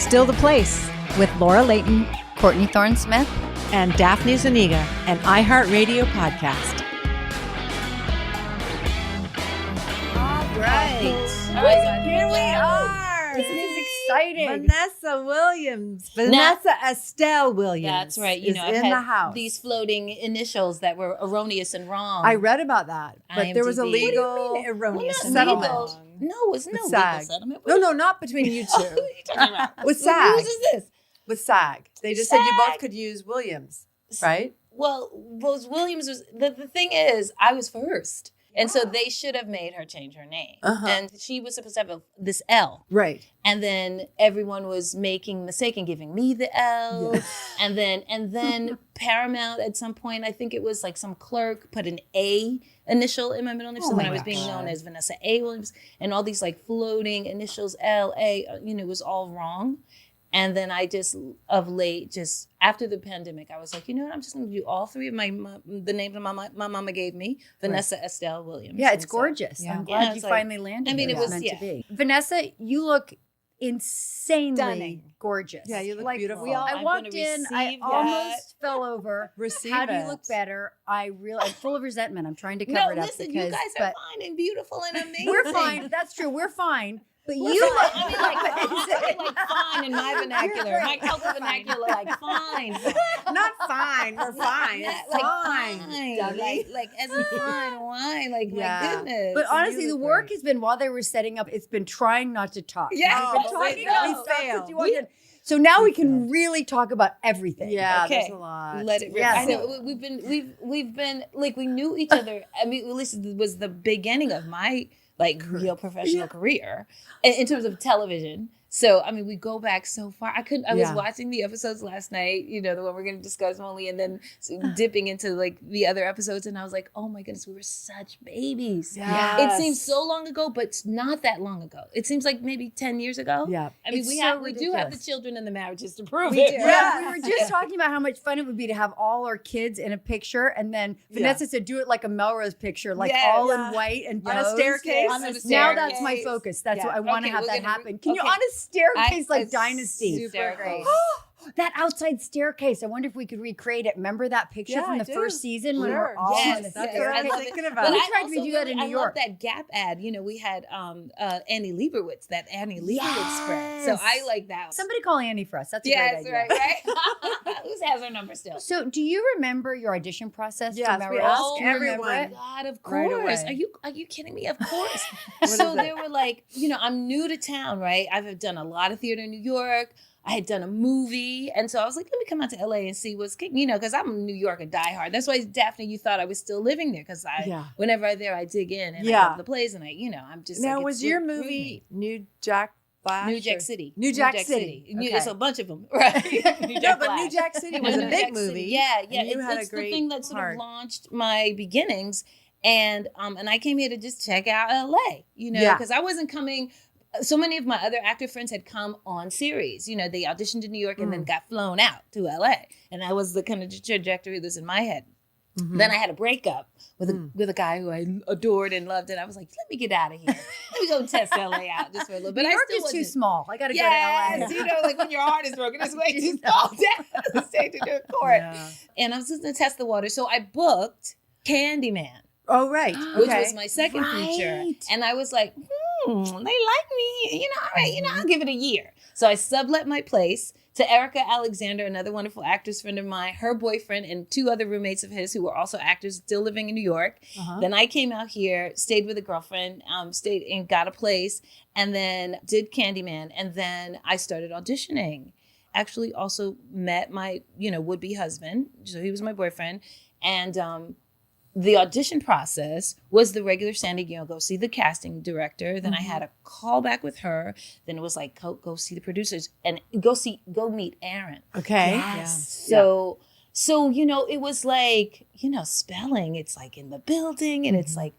Still the Place with Laura Layton Courtney Thorne-Smith, and Daphne Zuniga, an iHeartRadio podcast. All right. Here we are. This is exciting. Vanessa Williams. Vanessa Estelle Williams. That's right. Is I've in had the house. these floating initials that were erroneous and wrong. I read about that, but there was a IMDb. legal What do you mean erroneous erroneous? settlement. Legal? No, it's no With legal SAG. settlement. No, not between you two. What are you talking about? With Whose SAG. is this? With SAG. They just said you both SAG. could use Williams, right? Well, Williams was the thing is I was first. And so they should have made her change her name. Uh-huh. And she was supposed to have this L. Right. And then everyone was making a mistake and giving me the L. Yeah. And then Paramount at some point, I think it was like some clerk put an A initial in my middle name. So then I was being known as Vanessa A. Williams, and all these like floating initials, L, A, it was all wrong. And then I just, of late, just after the pandemic, I was like, you know what? I'm just going to do all three of the names that my mama gave me, Vanessa Estelle Williams. Yeah, it's And so- gorgeous. Yeah. I'm glad Yeah, you it's like- finally landed. I mean, where it was- meant yeah. to be. Vanessa, you look insanely Stunning. gorgeous. Yeah, you look beautiful. I I'm walked gonna in, I receive that. almost fell over. Receive How do you it. look better? I'm full of resentment. I'm trying to cover No, it up listen, because you guys are fine and beautiful and amazing. we're fine. That's true. We're fine. But We're you fine. look I mean, like fine in my vernacular. My cultural vernacular, like fine. Not fine. We're fine. Yeah, It's like fine. fine. Like as in fine wine. Like Yeah. my goodness. But honestly, You the look work great. has been, while they were setting up, it's been trying not to talk. Yeah. Oh, We've been but talking we about failed. stuff since you walked in. So now we can really talk about everything. Yeah, Okay. there's a lot. Let it rip. Yeah, I so- know we've been like we knew each other. I mean, at least it was the beginning of my like real professional career in terms of television. So I mean, we go back so far. I was Yeah. watching the episodes last night. The one we're going to discuss only, and then dipping into like the other episodes, and I was like, oh my goodness, we were such babies. Yes. It seems so long ago, but it's not that long ago. It seems like maybe 10 years ago. Yeah. I mean, It's we so do have the ridiculous. children and the marriages to prove We it. do. right? Yeah. We were just talking about how much fun it would be to have all our kids in a picture, and then Vanessa said, "Do it like a Melrose picture, like Yeah. all Yeah. in white and On a bows." staircase. On a Now that's my staircase. focus. That's Yeah. what I want to Okay, have we're that gonna happen. Can you okay. on a staircase like It's Dynasty? super great. That outside staircase. I wonder if we could recreate it. Remember that picture Yeah, from I the do. first season when we Sure. were all Yes, on the yes. That's what staircase? I was love it. thinking But about. We I tried to also do that in really- New York. I love that Gap ad. We had Annie Leibovitz, that Annie Leibovitz spread. So I like that. Somebody call Annie for us. That's a Yes, great idea. right. Who has her number still? So, do you remember your audition process? Yes, to we Melrose? asked Do you remember everyone. it? God, of Right course. away. Are you kidding me? Of course. is So it? they were like, I'm new to town, right? I've done a lot of theater in New York. I had done a movie. And so I was like, let me come out to LA and see what's kicking, because I'm a New Yorker diehard. That's why, Daphne, you thought I was still living there, because whenever I'm there, I dig in and I Yeah. love the plays, and I'm just Now, like, was it's your what drew movie me. New Jack Flash? New or- Jack City. New Jack City. There's a bunch of them, right? No, but New Jack City was a New big Jack movie. City. Yeah. and you had It's a the great thing that sort part. of launched my beginnings. And I came here to just check out LA, Yeah. because I wasn't coming. So many of my other actor friends had come on series. They auditioned in New York and then got flown out to LA. And that was the kind of trajectory that was in my head. Mhm. Then I had a breakup with a guy who I adored and loved. And I I was like, let me get out of here. Let me go test LA out just for a little bit. New I York still is too wasn't- small. I got to Yes, go to LA. like when your heart is broken, it's way too small to stay to do a court. Yeah. And I was just gonna test the water. So I booked Candyman, Oh, right. which Okay. was my second feature. Right. And I was like, they like me. All right, I'll give it a year. So I sublet my place to Erica Alexander, another wonderful actress friend of mine, her boyfriend, and two other roommates of his who were also actors still living in New York. Uh-huh. Then I came out here, stayed with a girlfriend, stayed and got a place, and then did Candyman. And then I started auditioning. Actually also met my, would-be husband. So he was my boyfriend. And the audition process was the regular standing, go see the casting director. Then I had a call back with her. Then it was like, go see the producers and go meet Aaron. Okay. Yes. So, it was like, spelling, it's like in the building and it's like,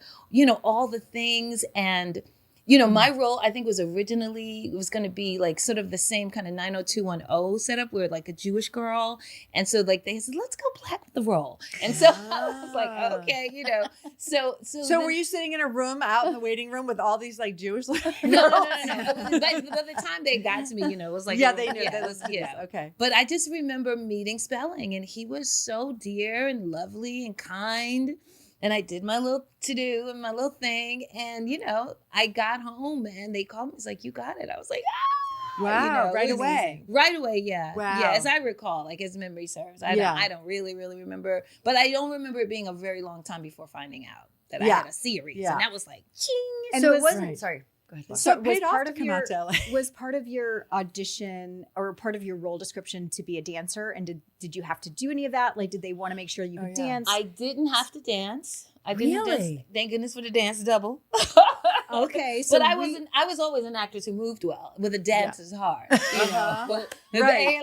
all the things. And You know, my role, I think, was originally, it was going to be like sort of the same kind of 90210 setup where like a Jewish girl. And so like they said, let's go black with the role. And so I was like, okay, you know. So So were you sitting in a room out in the waiting room with all these like Jewish girls? No. But by the time they got to me, you know, it was like, yeah, they knew. Yeah, That it was, yeah. Okay. But I just remember meeting Spelling, and he was so dear and lovely and kind. And I did my little to-do and my little thing. And, you know, I got home and they called me. It's like, you got it. I was like, ah. Wow, you know, right it was away. easy. Right away, yeah. Wow. Yeah, as I recall, like as memory serves. I don't really remember. But I don't remember it being a very long time before finding out that I had a series. Yeah. And that was like, ching. And So it it wasn't, right. sorry. Go ahead. So it was paid off part to of come your out to LA. was part of your audition or part of your role description to be a dancer, and did you have to do any of that? Like, did they want to make sure you could dance? I didn't have to dance. I didn't dance. Really? Thank goodness for the dance double. Okay, so but I was always an actress who moved well with a dancer's heart. You know, but Right.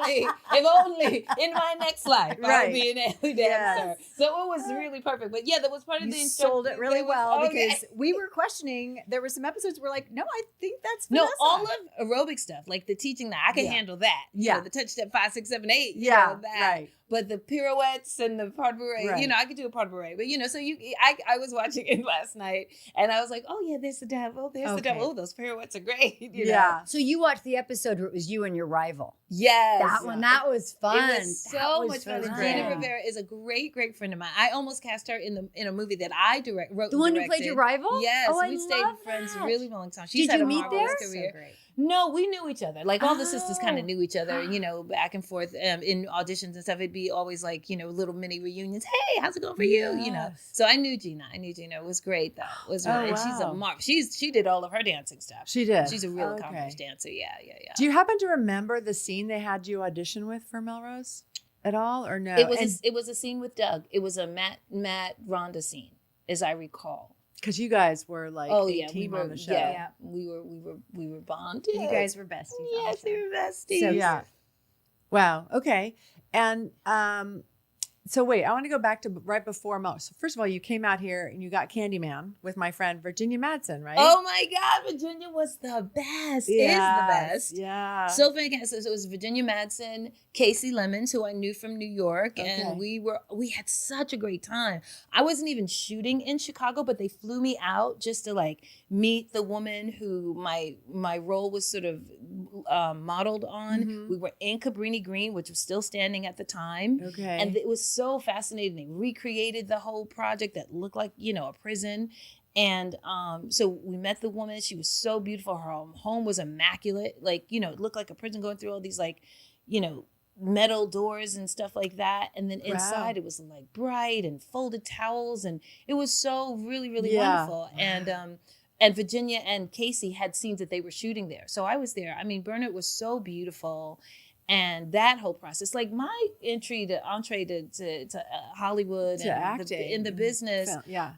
if only in my next life I Right. would be an alley dancer. So it was really perfect. But yeah, that was part of you the sold it really well okay. because we were questioning. There were some episodes where like, no, I think that's No, Vanessa. all of aerobic stuff, like the teaching that I can handle that. You Yeah. know, the touch step 5, 6, 7, 8. You Yeah, know, that. right. But the pirouettes and the part beret, Right. you know, I could do a part beret. But you know, so I was watching it last night, and I was like, oh yeah, there's the devil, there's the Okay. devil. Oh, those pirouettes are great. You know? Yeah. So you watched the episode where it was you and your rival. Yes. That one, that was fun. It was That so was much fun. And fun. Gina Rivera is a great friend of mine. I almost cast her in a movie that I wrote. The one and who played directed. your rival? Yes, Oh, I we stayed love friends that. a really long time. She's Did had you a meet marvelous there? career. So great. No, we knew each other. Like all the sisters kind Oh. of knew each other, you know, back and forth in auditions and stuff. It'd be always like, you know, little mini reunions. Hey, how's it going for you? You know. Yes. So I knew Gina. It was great though. It was really, and she's a wow. she did all of her dancing stuff. She did. She's a real Okay. accomplished dancer. Yeah. Do you happen to remember the scene they had you audition with for Melrose at all, or no? It was a scene with Doug. It was a Matt Rhonda scene, as I recall. Because you guys were like We 18 were on the show. Yeah, we were bonded. You guys were besties. Yes, we were besties. So, yeah. Wow. Okay. And so wait, I want to go back to right before Melrose. So first of all, you came out here and you got Candyman with my friend Virginia Madsen, right? Oh my God, Virginia was the best. Is the best. Yeah. So fantastic. So it was Virginia Madsen, Casey Lemons, who I knew from New York, and we had such a great time. I wasn't even shooting in Chicago, but they flew me out just to like meet the woman who my role was sort of modeled on. Mhm. We were in Cabrini Green, which was still standing at the time. Okay. And it was so fascinating. They recreated the whole project that looked like, you know, a prison. And so we met the woman. She was so beautiful. Her home was immaculate. Like, you know, it looked like a prison going through all these like, you know, metal doors and stuff like that. And then inside it was like bright and folded towels. And it was so really, really wonderful. And Virginia and Casey had scenes that they were shooting there. So I was there. I mean, Bernard was so beautiful. And that whole process, like my entree to Hollywood To and acting. in the business, Yeah.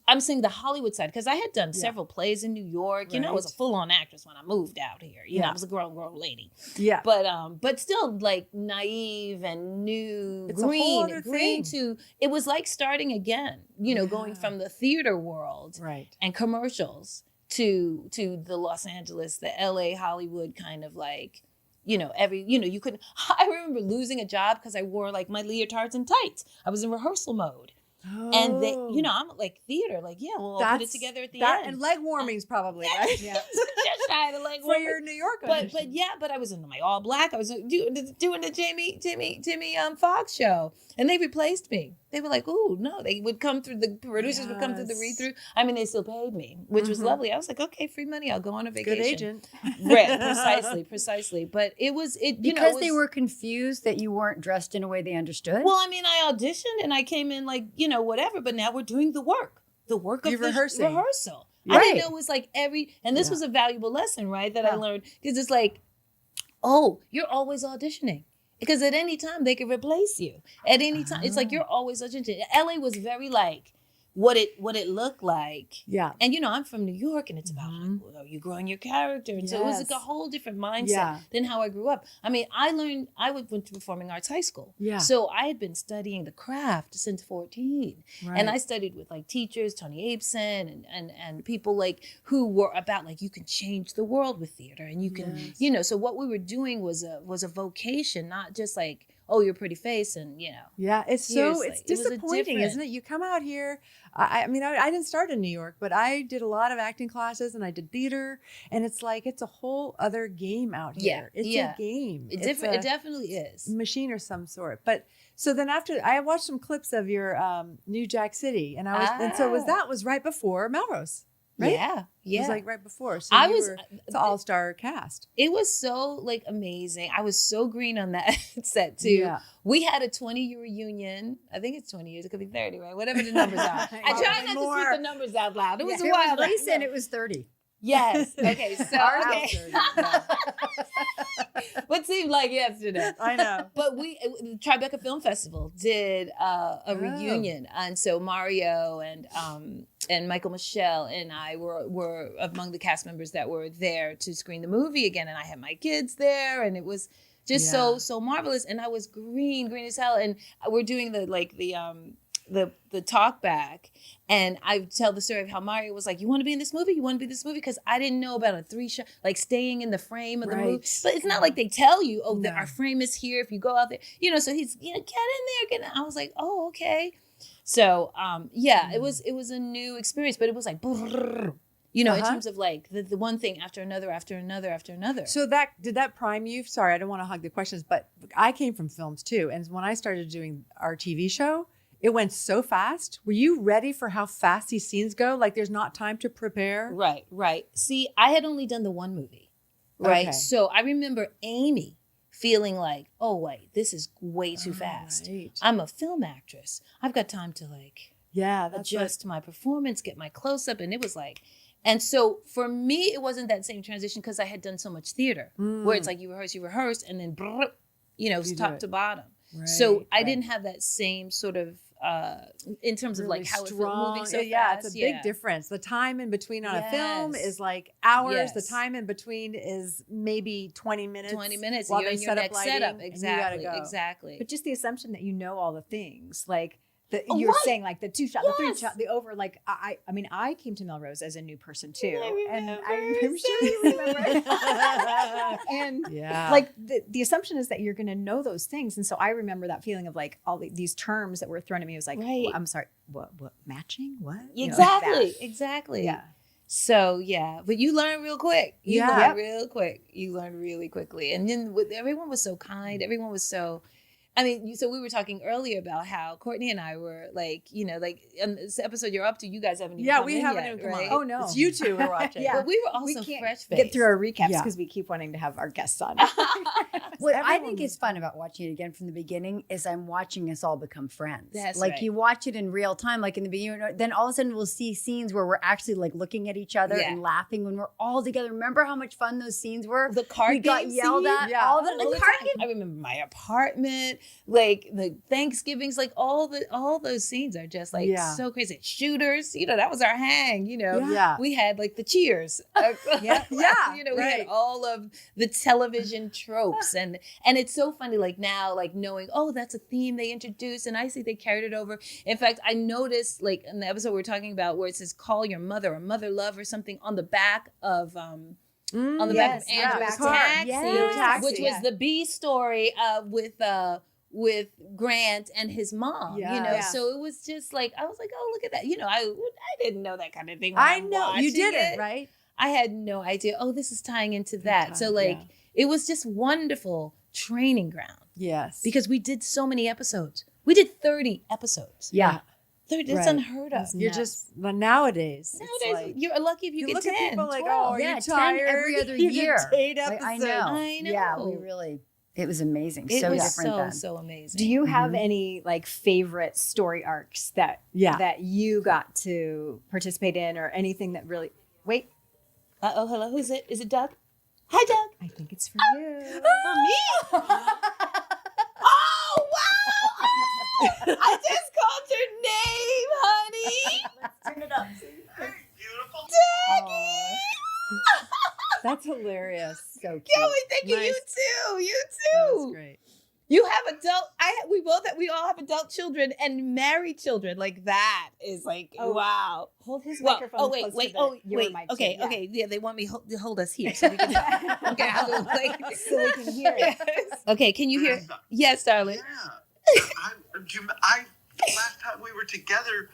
I'm saying the Hollywood side, because I had done several plays in New York. You know, I was a Right. full-on actress when I moved out here. You know, I was a grown lady. Yeah. But still like naive and new, It's a whole other green thing. to, it was like starting again, you know, going from the theater world Right. and commercials to the Los Angeles, the LA, Hollywood kind of like, you know, you couldn't, I remember losing a job because I wore like my leotards and tights. I was in rehearsal mode. And they, you know, I'm like theater, like, yeah, we'll put it together at the end. And leg warmings probably, right? Yeah. Just shy of the leg For warming. your New York But audition. but I was in my all black. I was doing the Jamie Foxx show, and they replaced me. They were like, "Ooh, no!" They would come through. The producers would come through the read through. I mean, they still paid me, which was lovely. I was like, "Okay, free money. I'll go on a vacation." Good agent. Right, precisely. But it was Because they were confused that you weren't dressed in a way they understood. Well, I mean, I auditioned and I came in like, you know, whatever. But now we're doing the work of You're the rehearsing. rehearsal. I Right. didn't know it was like and this was a valuable lesson, right? That I learned, because it's like, oh, you're always auditioning. Because at any time they could replace you. At any time, it's like you're always auditioning. LA was very like, what it looked like. Yeah. And I'm from New York, and it's about like, well, you growing your character, and so it was like a whole different mindset than how I grew up. I mean, I went to performing arts high school, so I had been studying the craft since 14, and I studied with like teachers, Tony Abeson, and people like who were about like you can change the world with theater, and you can so what we were doing was a vocation, not just like, oh, your pretty face, and Yeah, it's seriously, it's disappointing, isn't it? You come out here. I mean, I didn't start in New York, but I did a lot of acting classes and I did theater, and it's like it's a whole other game out here. It's a game. It definitely is. Machine or some sort. But so then after I watched some clips of your New Jack City, and so was right before Melrose. Right? Yeah. It was like right before. So it's an all-star cast. It was so like amazing. I was so green on that set too. Yeah. We had a 20-year reunion. I think it's 20 years. It could be 30, right? Whatever the numbers are. I try not to speak the numbers out loud. It was a while. Recent, it was 30. Yes. Okay. So what seemed like yesterday. I know. But the Tribeca Film Festival did a reunion, and so Mario and Michael Michelle and I were among the cast members that were there to screen the movie again, and I had my kids there, and it was just so marvelous. And I was green as hell, and we're doing the talk back, and I tell the story of how Mario was like, you want to be in this movie? You want to be in this movie? Because I didn't know about a 3-shot, like staying in the frame of the movie. But it's not like they tell you, our frame is here if you go out there. So he's, get in there. I was like, oh, okay. So, it was a new experience, but it was like, in terms of like the one thing after another, after another, after another. So did that prime you? Sorry, I don't want to hog the questions, but I came from films too. And when I started doing our TV show, it went so fast. Were you ready for how fast these scenes go? Like there's not time to prepare? Right. See, I had only done the one movie, right? Okay. So I remember Amy feeling like, oh, wait, this is way too fast. Right. I'm a film actress. I've got time to adjust my performance, get my close-up. And it was like, and so for me, it wasn't that same transition because I had done so much theater where it's like you rehearse, and then, top to bottom. Right, so I didn't have that same sort of, in terms of like how it's moving so fast. It's a big difference. The time in between on a film is like hours. Yes. The time in between is maybe 20 minutes. 20 minutes. While you're they in your next setup. Exactly. Exactly. But just the assumption that you know all the things, like you're saying, like the 2-shot, the 3-shot, the over. Like I mean, I came to Melrose as a new person too, and I'm sure you remember. And like the assumption is that you're going to know those things, and so I remember that feeling of like all these terms that were thrown at me. It was like, I'm sorry, what matching? What? Exactly. Yeah. So but you learn real quick. You learn real quick. You learn really quickly, and then everyone was so kind. Everyone was so. I mean, so we were talking earlier about how Courtney and I were like, like on this episode you're up to, you guys haven't even come in yet, even come right? on. Oh, no. It's you two we're watching. But we were also fresh-faced. Get through our recaps because we keep wanting to have our guests on. What I think is fun about watching it again from the beginning is I'm watching us all become friends. That's like right. You watch it in real time, like in the beginning, then all of a sudden we'll see scenes where we're actually like looking at each other and laughing when we're all together. Remember how much fun those scenes were? The card game got yelled at all the card game. I remember my apartment, like the Thanksgivings, like all those scenes are just like so crazy. Shooters, that was our hang. We had like the Cheers. We had all of the television tropes, and it's so funny. Like now, like knowing, that's a theme they introduced, and I see they carried it over. In fact, I noticed like in the episode we're talking about where it says "Call your mother" or "Mother Love" or something on the back of. On the back of Andrew's taxi, which was the B story with Grant and his mom, so it was just like, I was like, oh, look at that. I didn't know that kind of thing. I know you didn't, right? I had no idea. Oh, this is tying into that. So like, it was just wonderful training ground. Yes. Because we did so many episodes. We did 30 episodes. Yeah. 30, that's unheard of. You're just, nowadays like, you're lucky if you get 10. Look at people like, 12. are you tired? Every other year. Eight episodes. I know. Yeah, we really... It was amazing. It was different then. So amazing. Do you have any like favorite story arcs that you got to participate in, or anything that really? Wait. Hello. Who's it? Is it Doug? Hi, Doug. I think it's for you. For me? Oh wow! I just called your name, honey. Let's turn it up. Beautiful. That's hilarious. So cute. Yeah, we thank you. Nice. You too. You That too. was great. You have adult. We all have adult children and married children. Like that is like wow. Hold his Well, microphone. oh wait, close wait, to the, oh your wait. mic Okay, too, yeah. okay. Yeah, they want me to hold us here so we can. Okay, I'll go like. So we can hear it. Yes. Okay, can you hear? Vanessa. Yes, darling. Yeah. Last time we were together,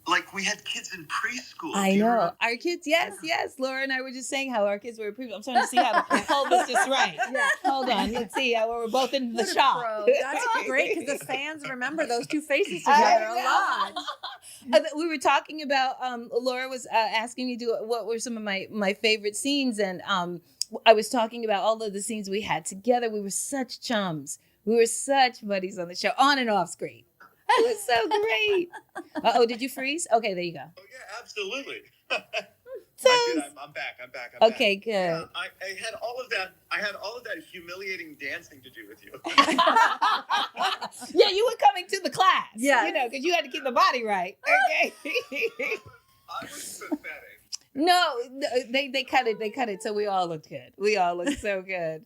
like we had kids in preschool. I Do you know remember? our kids. Yes, yes. Laura and I were just saying how our kids were. I'm trying to see how to hold this just right. Yeah. Hold on. Let's see how we're both in the shop. That's great because the fans remember those two faces together a lot. We were talking about Laura was asking me what were some of my favorite scenes, and I was talking about all of the scenes we had together. We were such chums. We were such buddies on the show, on and off screen. It was so great. Oh, did you freeze? Okay, there you go. Oh yeah, absolutely. So- I'm back. I'm back. Okay, good. Yeah, I had all of that. I had all of that humiliating dancing to do with you. Yeah, you were coming to the class. Yeah. You know, because you had to keep the body right. Okay. I was pathetic. No, they cut it. They cut it. So we all looked good. We all looked so good.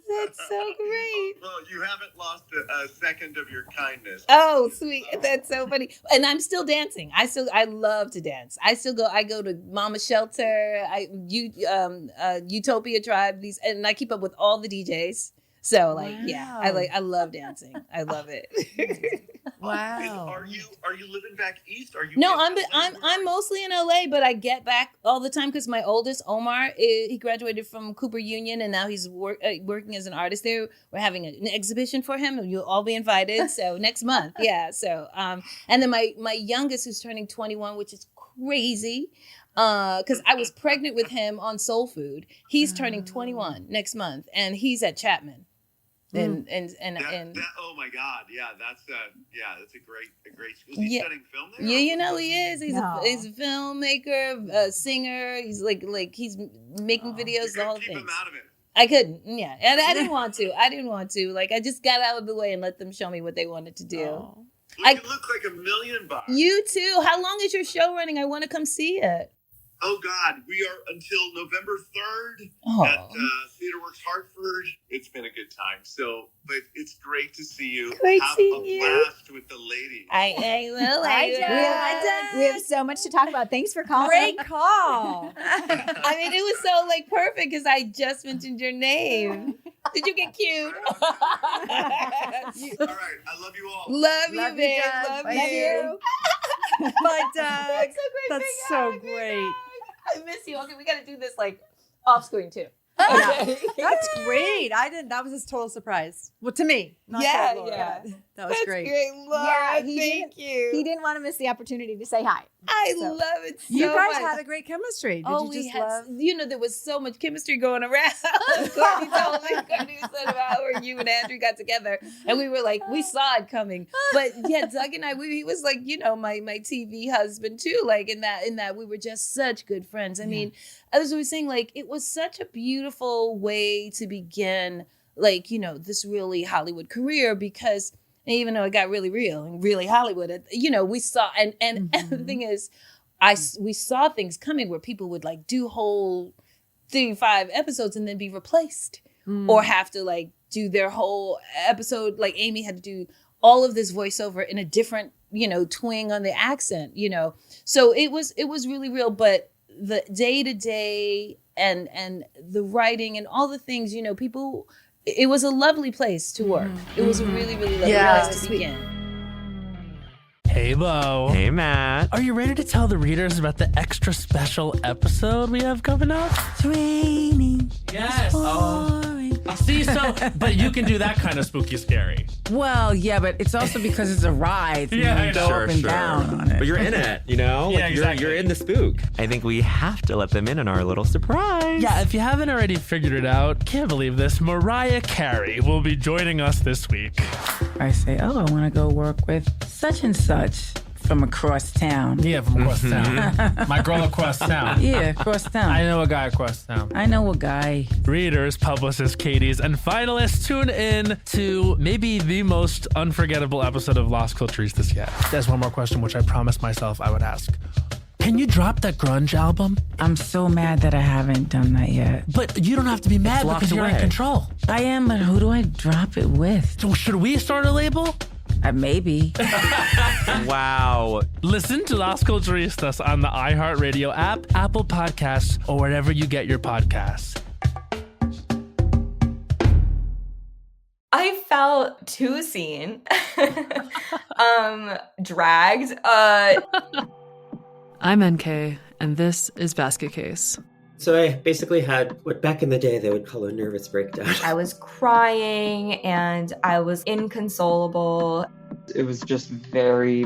That's so great. Well, you haven't lost a second of your kindness. Oh, sweet. That's so funny. And I'm still dancing. I love to dance. I go to Mama Shelter, Utopia Tribe, and I keep up with all the DJs. So yeah, I love dancing. I love it. Wow. And are you living back east? Are you? No, in LA? I'm mostly in LA, but I get back all the time because my oldest Omar, he graduated from Cooper Union and now he's working as an artist there. We're having an exhibition for him, and you'll all be invited. So next month, yeah. So and then my youngest, who's turning 21, which is crazy, because I was pregnant with him on Soul Food. He's turning 21 next month, and he's at Chapman. And oh my God, yeah, that's a great school. He's studying film there. Yeah, you know he is. He's No. a filmmaker, a singer. He's like he's making videos, the whole Keep thing. him out of it. I couldn't, yeah, and I didn't want to. Like I just got out of the way and let them show me what they wanted to do. Oh. You look like $1,000,000. You too. How long is your show running? I want to come see it. Oh God, we are until November 3rd Oh. at Theater Works Hartford. It's been a good time. But it's great to see you. Great Have seeing a you. blast with the ladies. I will. Hi, Jen. We have so much to talk about. Thanks for calling. Great call. I mean, it was so perfect because I just mentioned your name. Did you get cute? All right, I love you all. Love you, Love you, babe. Doug. Love Bye, you. Bye, Doug. That's so great. That's Big so hug, big great. hug. I miss you. Okay, we got to do this off screen too. Yeah. Okay. That's great. That was a total surprise. Well, to me. Not Yeah, to Laura. yeah. That was That's great. Laura. Yeah, he Thank you. He didn't want to miss the opportunity to say hi. I So- love it so You guys much. had a great chemistry. Did you we just had, love? there was so much chemistry going around. Courtney told me, Courtney said about how you and Andrew got together, and we were like, we saw it coming. But yeah, Doug and I, he was like, my TV husband too. In that we were just such good friends. I mean, as we were saying, it was such a beautiful way to begin, this really Hollywood career because. Even though it got really real and really Hollywood, we saw, and the thing is, we saw things coming where people would do whole 35 episodes and then be replaced or have to do their whole episode. Like Amy had to do all of this voiceover in a different, twang on the accent, So it was really real, but the day to day and the writing and all the things, people. It was a lovely place to work. It was a really, really lovely place to begin. Hey, Bo. Hey, Matt. Are you ready to tell the readers about the extra special episode we have coming up? Training. Yes. See, but you can do that kind of spooky scary. Well, yeah, but it's also because it's a ride. So Yeah, you I go know. up and down on it. But you're in it, Yeah, exactly. You're in the spook. I think we have to let them in on our little surprise. Yeah, if you haven't already figured it out, can't believe this, Mariah Carey will be joining us this week. I say, oh, I want to go work with such and such. from across town. Yeah, from across town. My girl across town. Yeah, across town. I know a guy across town. I know a guy. Readers, publicists, Katie's, and finalists, tune in to maybe the most unforgettable episode of Las Culturistas yet. There's one more question which I promised myself I would ask. Can you drop that grunge album? I'm so mad that I haven't done that yet. But you don't have to be mad because you're in control. I am, but who do I drop it with? So should we start a label? Maybe. Wow. Listen to Las Culturistas on the iHeartRadio app, Apple Podcasts, or wherever you get your podcasts. I felt too seen. Dragged. I'm NK, and this is Basket Case. So I basically had what back in the day they would call a nervous breakdown. I was crying and I was inconsolable. It was just very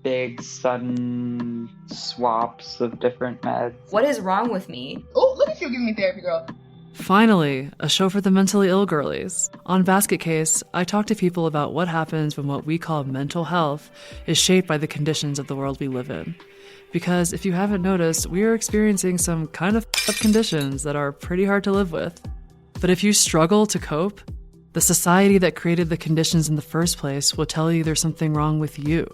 big, sudden swaps of different meds. What is wrong with me? Oh, look at you giving me therapy, girl. Finally, a show for the mentally ill girlies. On Basket Case, I talk to people about what happens when what we call mental health is shaped by the conditions of the world we live in. Because if you haven't noticed, we are experiencing some kind of up conditions that are pretty hard to live with. But if you struggle to cope, the society that created the conditions in the first place will tell you there's something wrong with you,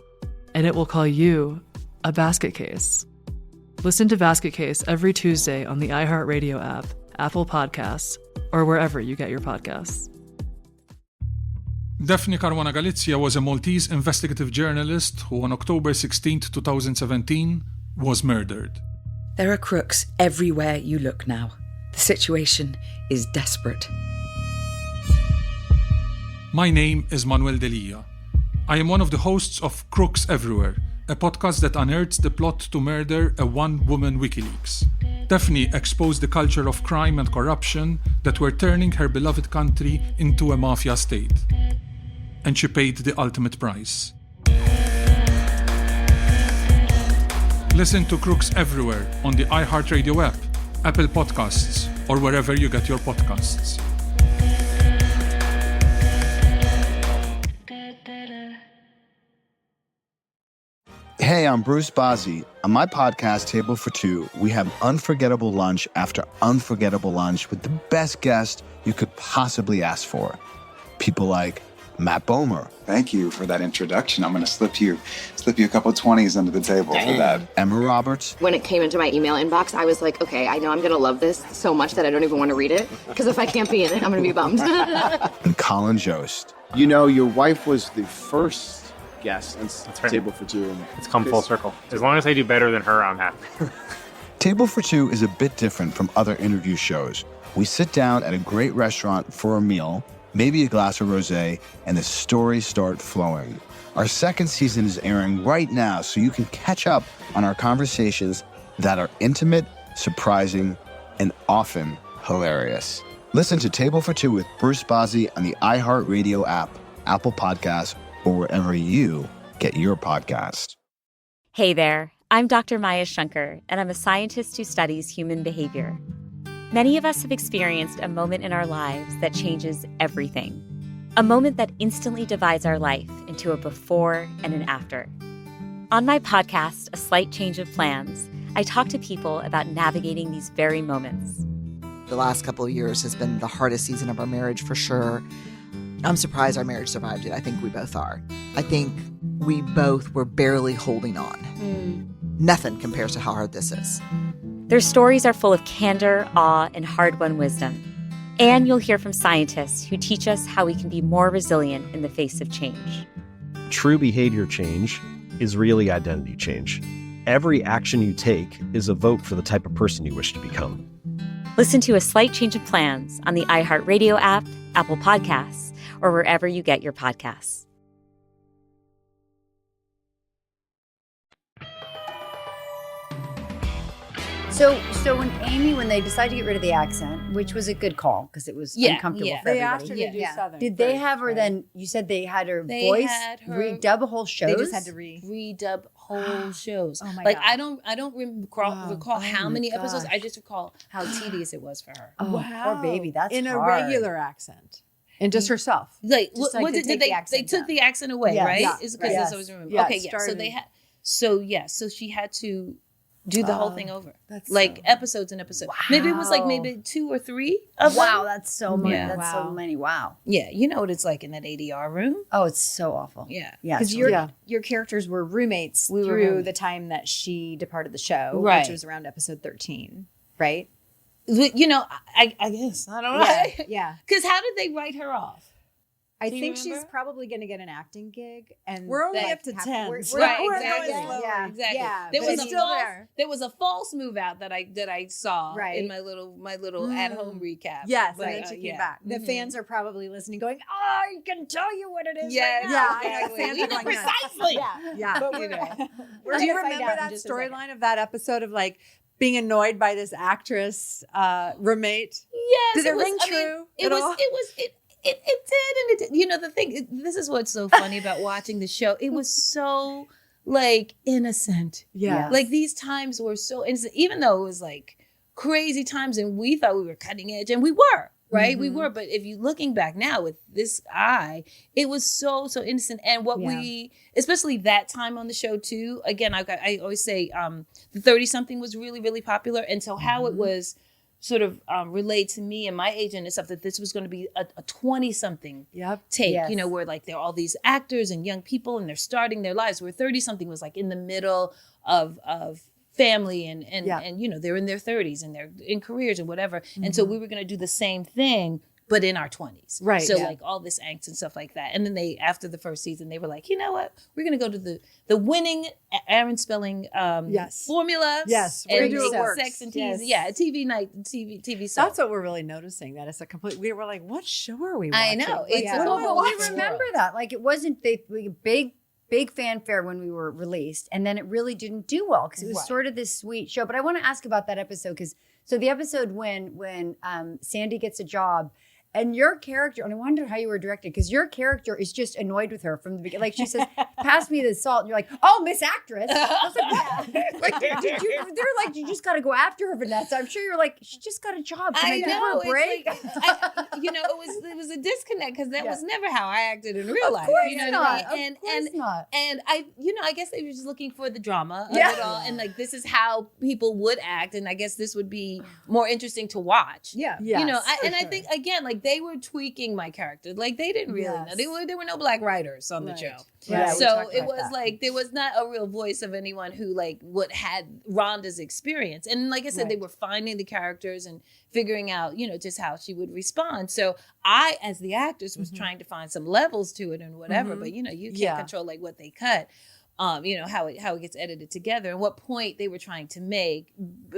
and it will call you a basket case. Listen to Basket Case every Tuesday on the iHeartRadio app, Apple Podcasts, or wherever you get your podcasts. Daphne Caruana Galizia was a Maltese investigative journalist who on October 16, 2017, was murdered. There are crooks everywhere you look now. The situation is desperate. My name is Manuel Delia. I am one of the hosts of Crooks Everywhere, a podcast that unearths the plot to murder a one-woman WikiLeaks. Daphne exposed the culture of crime and corruption that were turning her beloved country into a mafia state. And she paid the ultimate price. Listen to Crooks Everywhere on the iHeartRadio app, Apple Podcasts, or wherever you get your podcasts. Hey, I'm Bruce Bozzi. On my podcast, Table for Two, we have unforgettable lunch after unforgettable lunch with the best guest you could possibly ask for. People like Matt Bomer. Thank you for that introduction. I'm going to slip you a couple 20s under the table for that. Emma Roberts. When it came into my email inbox, I was like, okay, I know I'm going to love this so much that I don't even want to read it. Because if I can't be in it, I'm going to be bummed. And Colin Jost. You know, your wife was the first guest on Table for Two. It's come full circle. As long as I do better than her, I'm happy. Table for Two is a bit different from other interview shows. We sit down at a great restaurant for a meal, maybe a glass of rosé, and the stories start flowing. Our second season is airing right now, so you can catch up on our conversations that are intimate, surprising, and often hilarious. Listen to Table for Two with Bruce Bozzi on the iHeartRadio app, Apple Podcasts, or wherever you get your podcasts. Hey there, I'm Dr. Maya Shankar, and I'm a scientist who studies human behavior. Many of us have experienced a moment in our lives that changes everything. A moment that instantly divides our life into a before and an after. On my podcast, A Slight Change of Plans, I talk to people about navigating these very moments. The last couple of years has been the hardest season of our marriage for sure. I'm surprised our marriage survived it. I think we both are. I think we both were barely holding on. Nothing compares to how hard this is. Their stories are full of candor, awe, and hard-won wisdom. And you'll hear from scientists who teach us how we can be more resilient in the face of change. True behavior change is really identity change. Every action you take is a vote for the type of person you wish to become. Listen to A Slight Change of Plans on the iHeartRadio app, Apple Podcasts, or wherever you get your podcasts. So when they decided to get rid of the accent, which was a good call because it was uncomfortable for everybody. They asked her to do Southern. Did they have her then? You said they had her voice redub whole shows. They just had to redub whole shows. Oh my God! God. I don't recall how many episodes. I just recall how tedious it was for her. Oh, wow. Poor baby. That's in hard. a regular accent. And just herself. Like, just what did they took the accent away, yes. right? Yeah. Is because that's always remember. Yeah, okay, yeah. So they had. So she had to do the whole thing over. That's like episodes and episodes. Wow. Maybe it was like maybe 2 or 3 of them. That's so many. Yeah. That's so many. Wow. Yeah, you know what it's like in that ADR room. Oh, it's so awful. Yeah. Yeah. Because your characters were roommates through the time that she departed the show, Right. which was around episode 13, right? You know, I guess. I don't know. Yeah. Because how did they write her off? I Do you think remember? she's probably going to get an acting gig, and We're only that up to hap- 10. We're Right, going exactly. slowly. Yeah, exactly. Yeah, There but was it's a still false, there. there was a false move out that I saw in my little at home recap. Yes, But, and then she came yeah. back. The fans are probably listening, going, "Oh, I can tell you what it is." Yeah, right Yeah, now." I know. exactly. Fans We are know going nuts. precisely. Yeah. But You we're, know. we're Do you gonna find remember out in that just a second. storyline of that episode of like being annoyed by this actress roommate? Yes, Did it was- ring I mean, true it at was. all? It did, and it did. You know, the thing. This is what's so funny about watching the show. It was so like innocent. Yeah. Like these times were so innocent, even though it was like crazy times, and we thought we were cutting edge, and we were. Right, we were, but if you looking back now with this eye, it was so innocent. And what we, especially that time on the show too. Again, I always say the 30-something was really popular, and so how it was sort of relayed to me and my agent and stuff that this was going to be a 20-something take. Yes. You know, where like there are all these actors and young people, and they're starting their lives. Where 30-something was like in the middle of family and you know, they're in their 30s and they're in careers and whatever. And so we were going to do the same thing, but in our 20s. Right. So like all this angst and stuff like that. And then they, after the first season, they were like, you know what? We're going to go to the winning Aaron Spelling formula. Yes. And We're gonna do make it works. sex and TV. Yes. Yeah. TV night, TV soap. That's what we're really noticing. That it's a complete. We were like, what show are we I watching? know. Like, It's a what am I whole watching? I remember that. Like it wasn't big fanfare when we were released, and then it really didn't do well because it was sort of this sweet show. But I want to ask about that episode because the episode when Sandy gets a job. And your character, and I wonder how you were directed, because your character is just annoyed with her from the beginning. Like she says, "Pass me the salt," and you're like, "Oh, Miss Actress." I was like, they're like, "You just got to go after her, Vanessa." I'm sure you're like, "She just got a job. Can I give her a break?" Like, you know, it was a disconnect because that was never how I acted in real life. You know what I mean? And I, you know, I guess they were just looking for the drama of it all, and like this is how people would act, and I guess this would be more interesting to watch. Yeah, you know, I think again, like they were tweaking my character. Like they didn't really know. There were no black writers on the show. Yeah, So it was like there was not a real voice of anyone who like had Rhonda's experience. And like I said, they were finding the characters and figuring out, you know, just how she would respond. So I, as the actress, was trying to find some levels to it and whatever. But you know, you can't control like what they cut. You know, how it gets edited together and what point they were trying to make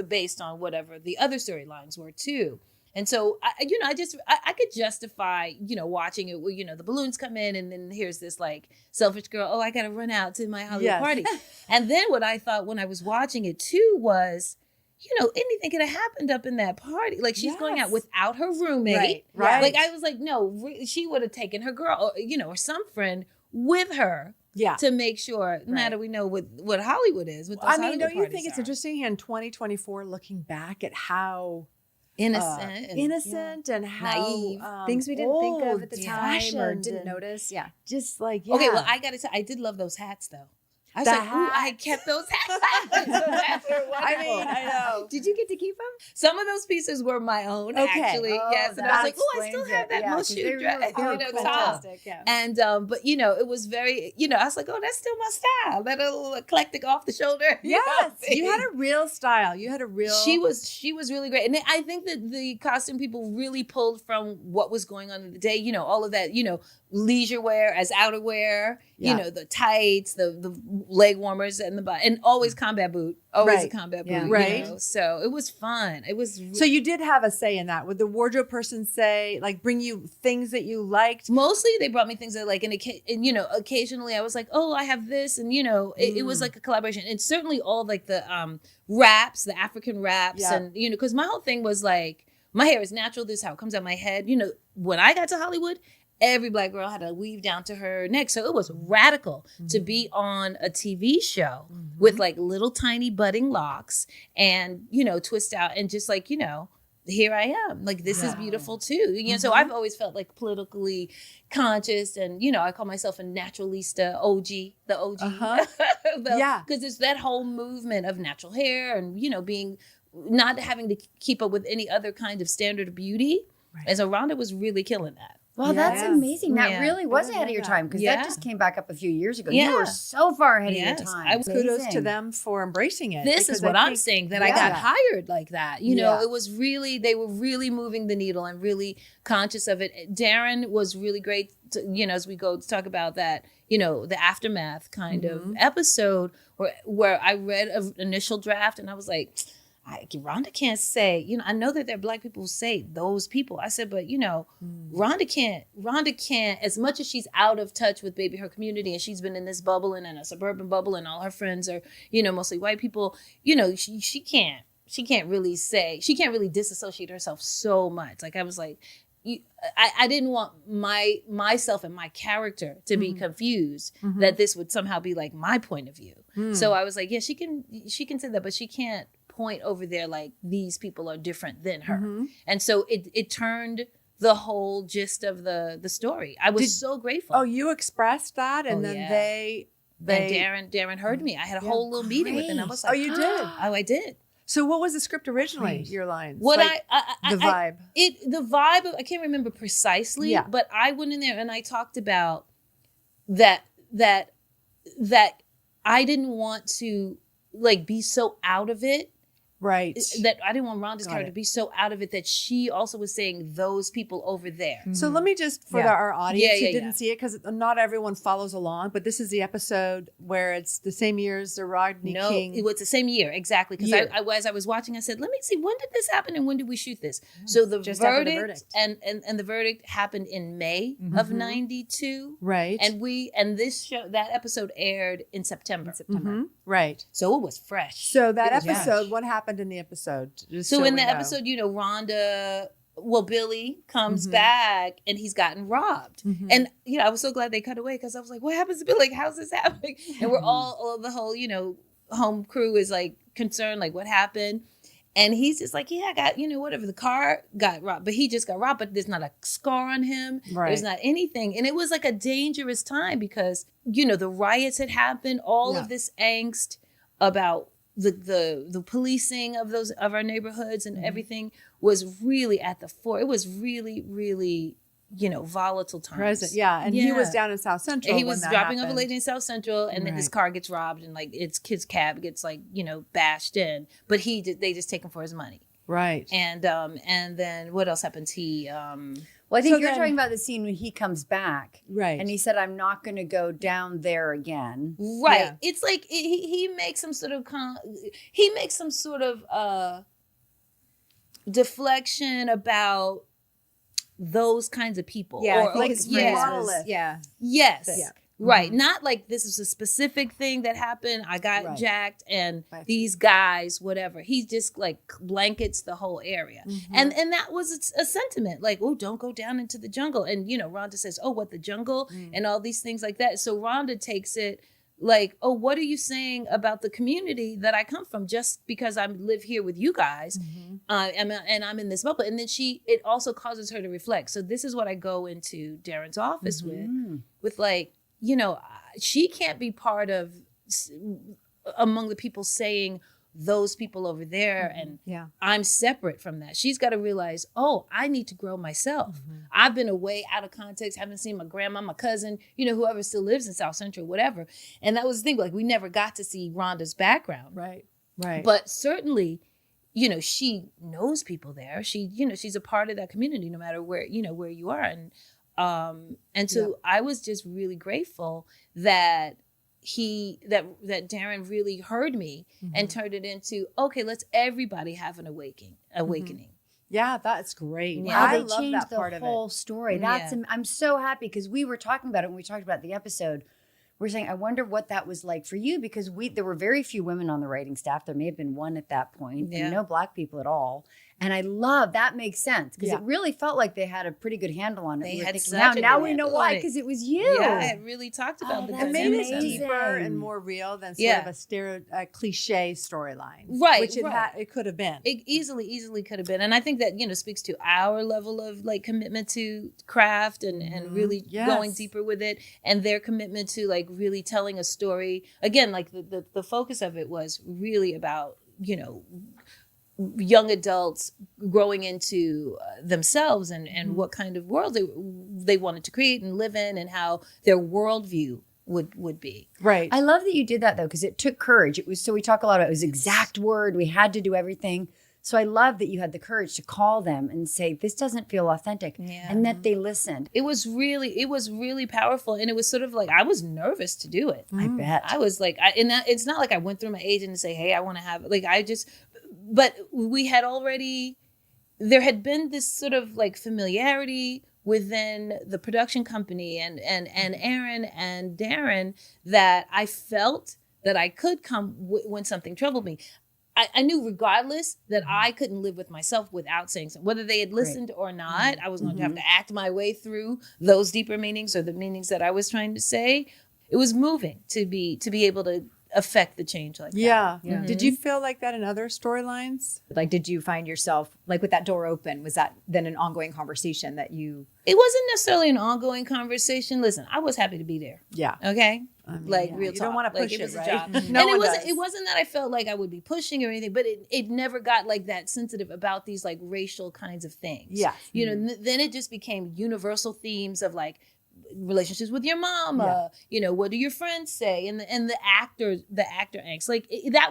based on whatever the other storylines were too. And so, I could justify, you know, watching it where, you know, the balloons come in and then here's this like selfish girl, oh, I got to run out to my Hollywood party. And then what I thought when I was watching it too was, you know, anything could have happened up in that party. Like she's going out without her roommate. Right. Like I was like, no, she would have taken her girl, or, you know, or some friend with her. Yeah. To make sure, now that we know what Hollywood is. What those Hollywood don't you parties think it's are. interesting in 2024 looking back at how innocent and how naive things we didn't think of at the time or fashioned didn't and notice. Yeah. just like Okay, well, I got to say, I did love those hats though. I was The like, ooh, I kept those hats. Those hats were wonderful. I mean, I know. Did you get to keep them? Some of those pieces were my own, actually. Oh, yes, and I was like, oh, I still have that Moshe dress, top. Yeah. And but you know, it was very, you know, I was like, oh, that's still my style. That little eclectic off the shoulder. Yes, you had a real style. You had a real. She was really great, and I think that the costume people really pulled from what was going on in the day. You know, all of that. You know, leisure wear as outerwear. You know, the tights, the leg warmers, and and always combat boot. Always a combat boot. Right. You know? So it was fun. It was. So you did have a say in that. Would the wardrobe person say, like, bring you things that you liked? Mostly they brought me things that like, and you know, occasionally I was like, oh, I have this. And, you know, it was like a collaboration. And certainly all like the wraps, the African wraps. And, you know, because my whole thing was like, my hair is natural. This is how it comes out my head. You know, when I got to Hollywood, every black girl had a weave down to her neck. So it was radical to be on a TV show with like little tiny budding locks and, you know, twist out and just like, you know, here I am. Like, this is beautiful too. You know, so I've always felt like politically conscious, and, you know, I call myself a naturalista OG, the OG. Because it's that whole movement of natural hair and, you know, not having to keep up with any other kind of standard of beauty. Right. And so Rhonda was really killing that. Well, that's amazing. That really was ahead of your time, because that just came back up a few years ago. You were so far ahead of your time. Kudos to them for embracing it. This is what I'm saying, that I got hired like that. You know, it was really, they were really moving the needle and really conscious of it. Darren was really great, to, you know, as we go to talk about that, you know, the aftermath kind of episode where I read an initial draft and I was like, Rhonda can't say, you know, I know that there are Black people who say those people. I said, but, you know, Rhonda can't, as much as she's out of touch with her community, and she's been in this bubble and in a suburban bubble, and all her friends are, you know, mostly white people, you know, she can't really disassociate herself so much. Like, I was like, I didn't want myself and my character to be confused that this would somehow be like my point of view. So I was like, yeah, she can say that, but she can't point over there like these people are different than her. And so it turned the whole gist of the story. I was so grateful. Oh, you expressed that, and then they and Darren heard me. I had a whole little meeting with him. I was like, oh, you did? Oh, I did. So what was the script originally? Your lines? What like, the vibe. The vibe. I can't remember precisely, but I went in there and I talked about that I didn't want to like be so out of it. Right. That I didn't want Rhonda's character to be so out of it that she also was saying those people over there. So let me just, for our audience who didn't see it, because not everyone follows along, but this is the episode where it's the same year as the Rodney King. No, it was the same year, exactly. Because as I was watching, I said, let me see, when did this happen and when did we shoot this? So the verdict, and the verdict happened in May of 92. Right. And that episode aired in September. Right. So it was fresh. So that episode, what happened in the episode? So in the episode, you know, Billy comes back and he's gotten robbed. And, you know, I was so glad they cut away, because I was like, what happens to Billy? Like, how's this happening? And we're all the whole, you know, home crew is like concerned, like, what happened? And he's just like, I got, you know, whatever, the car got robbed, but he just got robbed, but there's not a scar on him. Right. There's not anything. And it was like a dangerous time because, you know, the riots had happened, all of this angst about the policing of our neighborhoods and everything was really at the fore. It was really, really, you know, volatile times. And he was down in South Central. He was dropping off a lady in South Central, and then his car gets robbed, and like his cab gets like, you know, bashed in. But they just take him for his money. Right. And then what else happens? Well, I think you're talking about the scene when he comes back. Right. And he said, I'm not going to go down there again. Right. Yeah. It's like he makes some sort of deflection about those kinds of people. Yeah. Or like monolith. Yeah. Yes. Yeah. Right. Not like this is a specific thing that happened. I got jacked and these guys, whatever. He just like blankets the whole area. And that was a sentiment like, oh, don't go down into the jungle. And, you know, Rhonda says, oh, what, the jungle? And all these things like that. So Rhonda takes it like, oh, what are you saying about the community that I come from just because I live here with you guys and I'm in this bubble? And then it also causes her to reflect. So this is what I go into Darren's office with like, you know, she can't be part of among the people saying those people over there and I'm separate from that. She's got to realize, oh, I need to grow myself. I've been away out of context, haven't seen my grandma, my cousin, you know, whoever still lives in South Central, whatever. And that was the thing, like we never got to see Rhonda's background. Right. But certainly, you know, she knows people there. She, you know, she's a part of that community no matter where, you know, where you are. And so I was just really grateful that that Darren really heard me and turned it into, okay, let's everybody have an awakening. Yeah, that's great. Yeah, I love changed that part of it. The whole story. I'm so happy because we were talking about it when we talked about the episode we're saying, I wonder what that was like for you, because there were very few women on the writing staff. There may have been one at that point, and no Black people at all. And I love that makes sense, because it really felt like they had a pretty good handle on it. They we had thinking, such a now good we know handle why, on it. because it was you. Yeah, it really talked about the It made it feminism. deeper and more real than sort of a cliche storyline, Right, Which right. it could have been. It easily could have been. And I think that, speaks to our level of like commitment to craft and really going deeper with it, and their commitment to like really telling a story. Again, like the focus of it was really about, young adults growing into themselves and what kind of world they wanted to create and live in, and how their worldview would be. Right. I love that you did that, though, because it took courage. So we talk a lot about it was exact word. We had to do everything. So I love that you had the courage to call them and say, this doesn't feel authentic. And that they listened. It was really powerful. And it was sort of like, I was nervous to do it. I bet. I was like, it's not like I went through my agent and say, hey, I want to have, but there had been this sort of like familiarity within the production company and Aaron and Darren, that I felt that I could come when something troubled me. I knew regardless that I couldn't live with myself without saying something. Whether they had listened or not, I was going to have to act my way through those deeper meanings or the meanings that I was trying to say. It was moving to be able to affect the change like that. Yeah. Mhm. Did you feel like that in other storylines? Like, did you find yourself, like with that door open, was that then an ongoing conversation that you... It wasn't necessarily an ongoing conversation. Listen, I was happy to be there. Yeah. Okay? Real talk. You don't want to push it was it, a right? job. No And one it wasn't that I felt like I would be pushing or anything, but it never got like that sensitive about these like racial kinds of things. Yeah. Then it just became universal themes of like relationships with your mom, what do your friends say, and the actor angst, like that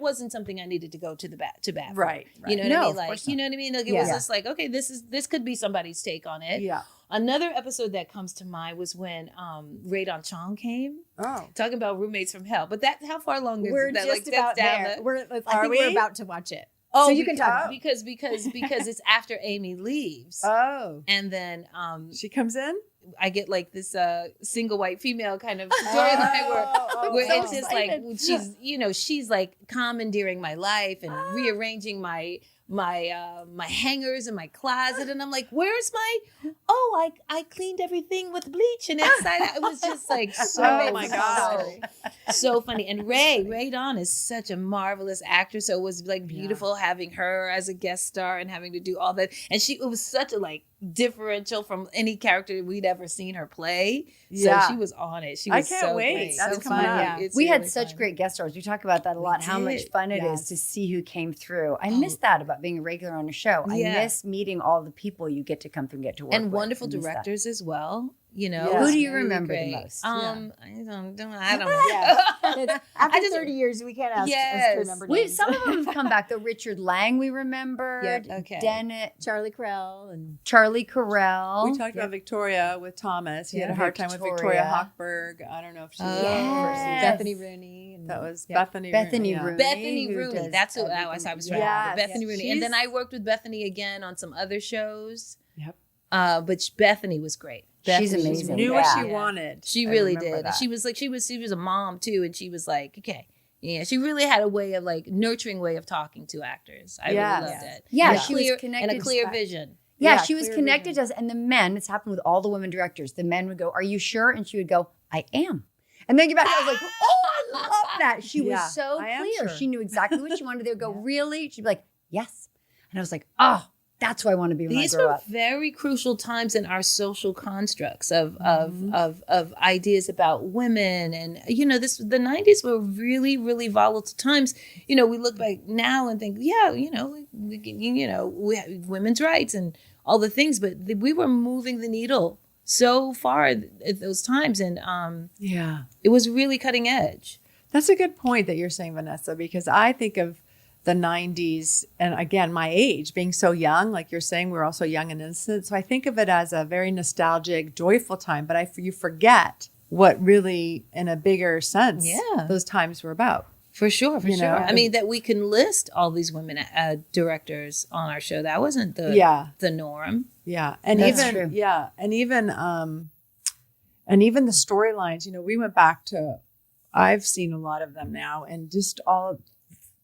wasn't something I needed to go to bat for. Right. You know what I mean? of Like, course you not. know what I mean? Like, it was just like, okay, this could be somebody's take on it. Yeah. Another episode that comes to mind was when Rae-Dawn Chong came. Oh. Talking about roommates from hell. But how far along is We're that? just Like, about that's down there. the- I think we're about to watch it. Oh, so you can talk. because it's after Amy leaves. Oh. And then she comes in? I get like this single white female kind of storyline where so it's just like excited. she's like commandeering my life and rearranging my hangers in my closet, and I'm like, where's my I cleaned everything with bleach and inside out. It was just like so Oh my God. so funny. And Rae-Dawn is such a marvelous actress, so it was like beautiful having her as a guest star and having to do all that. And it was such a like differential from any character we'd ever seen her play. Yeah. So she was on it. She was I can't so wait. great. That's so coming fun. up. It's We had really such fun. great guest stars. We talk about that a lot, how much did. fun it is to see who came through. I miss that about being a regular on a show. Yeah. I miss meeting all the people you get to come through and get to work And with. wonderful I miss that. directors as well. Yeah. Who do you Really remember great. the most? I don't know. After just- 30 years, we can't ask us Yes. to remember Wait, names. some of them have come back. The Richard Lang we remembered. Yep, okay. Dennett, Charlie Carell and Charlie Carell. We talked about Victoria with Thomas. He had a hard time with Victoria Victoria. Hochberg. I don't know if she was Yes. Bethany Rooney. And, That was yeah. Bethany Bethany Rooney. Rooney. Bethany who Rooney. does That's who I everything. was trying to remember. Yes. Bethany Rooney. And then I worked with Bethany again on some other shows. Yep. But Bethany was great. She's Bethany amazing. Knew what she wanted. She I really remember did. that. She was a mom too, and she was like, okay. Yeah, she really had a way of like nurturing way of talking to actors. I Yes. really loved it. Yeah, And a she was clear, connected and a clear to- vision. Yeah, Yeah, she was clear connected vision. to us. And the men, it's happened with all the women directors. The men would go, "Are you sure?" And she would go, "I am." And then get back. I was like, "Oh, I love that." She Yeah, was so I am clear. sure. She knew exactly what she wanted. They would go, "Really?" She'd be like, "Yes." And I was like, "Oh, that's who I want to be when These I grow were up." very crucial times in our social constructs of Mm-hmm. of ideas about women, and the 90s were really, really volatile times. We look back now and think, we have women's rights and all the things, but we were moving the needle so far at those times, and Yeah. it was really cutting edge. That's a good point that you're saying, Vanessa, because I think of the 90s and again, my age being so young, like you're saying, we're also young and innocent. So I think of it as a very nostalgic, joyful time, but you forget what really, in a bigger sense, those times were about. For sure, for You sure. know? I mean, that we can list all these women directors on our show. That wasn't the norm. Yeah. And That's even, true. yeah. And even, And even the storylines, we went back to, I've seen a lot of them now, and just all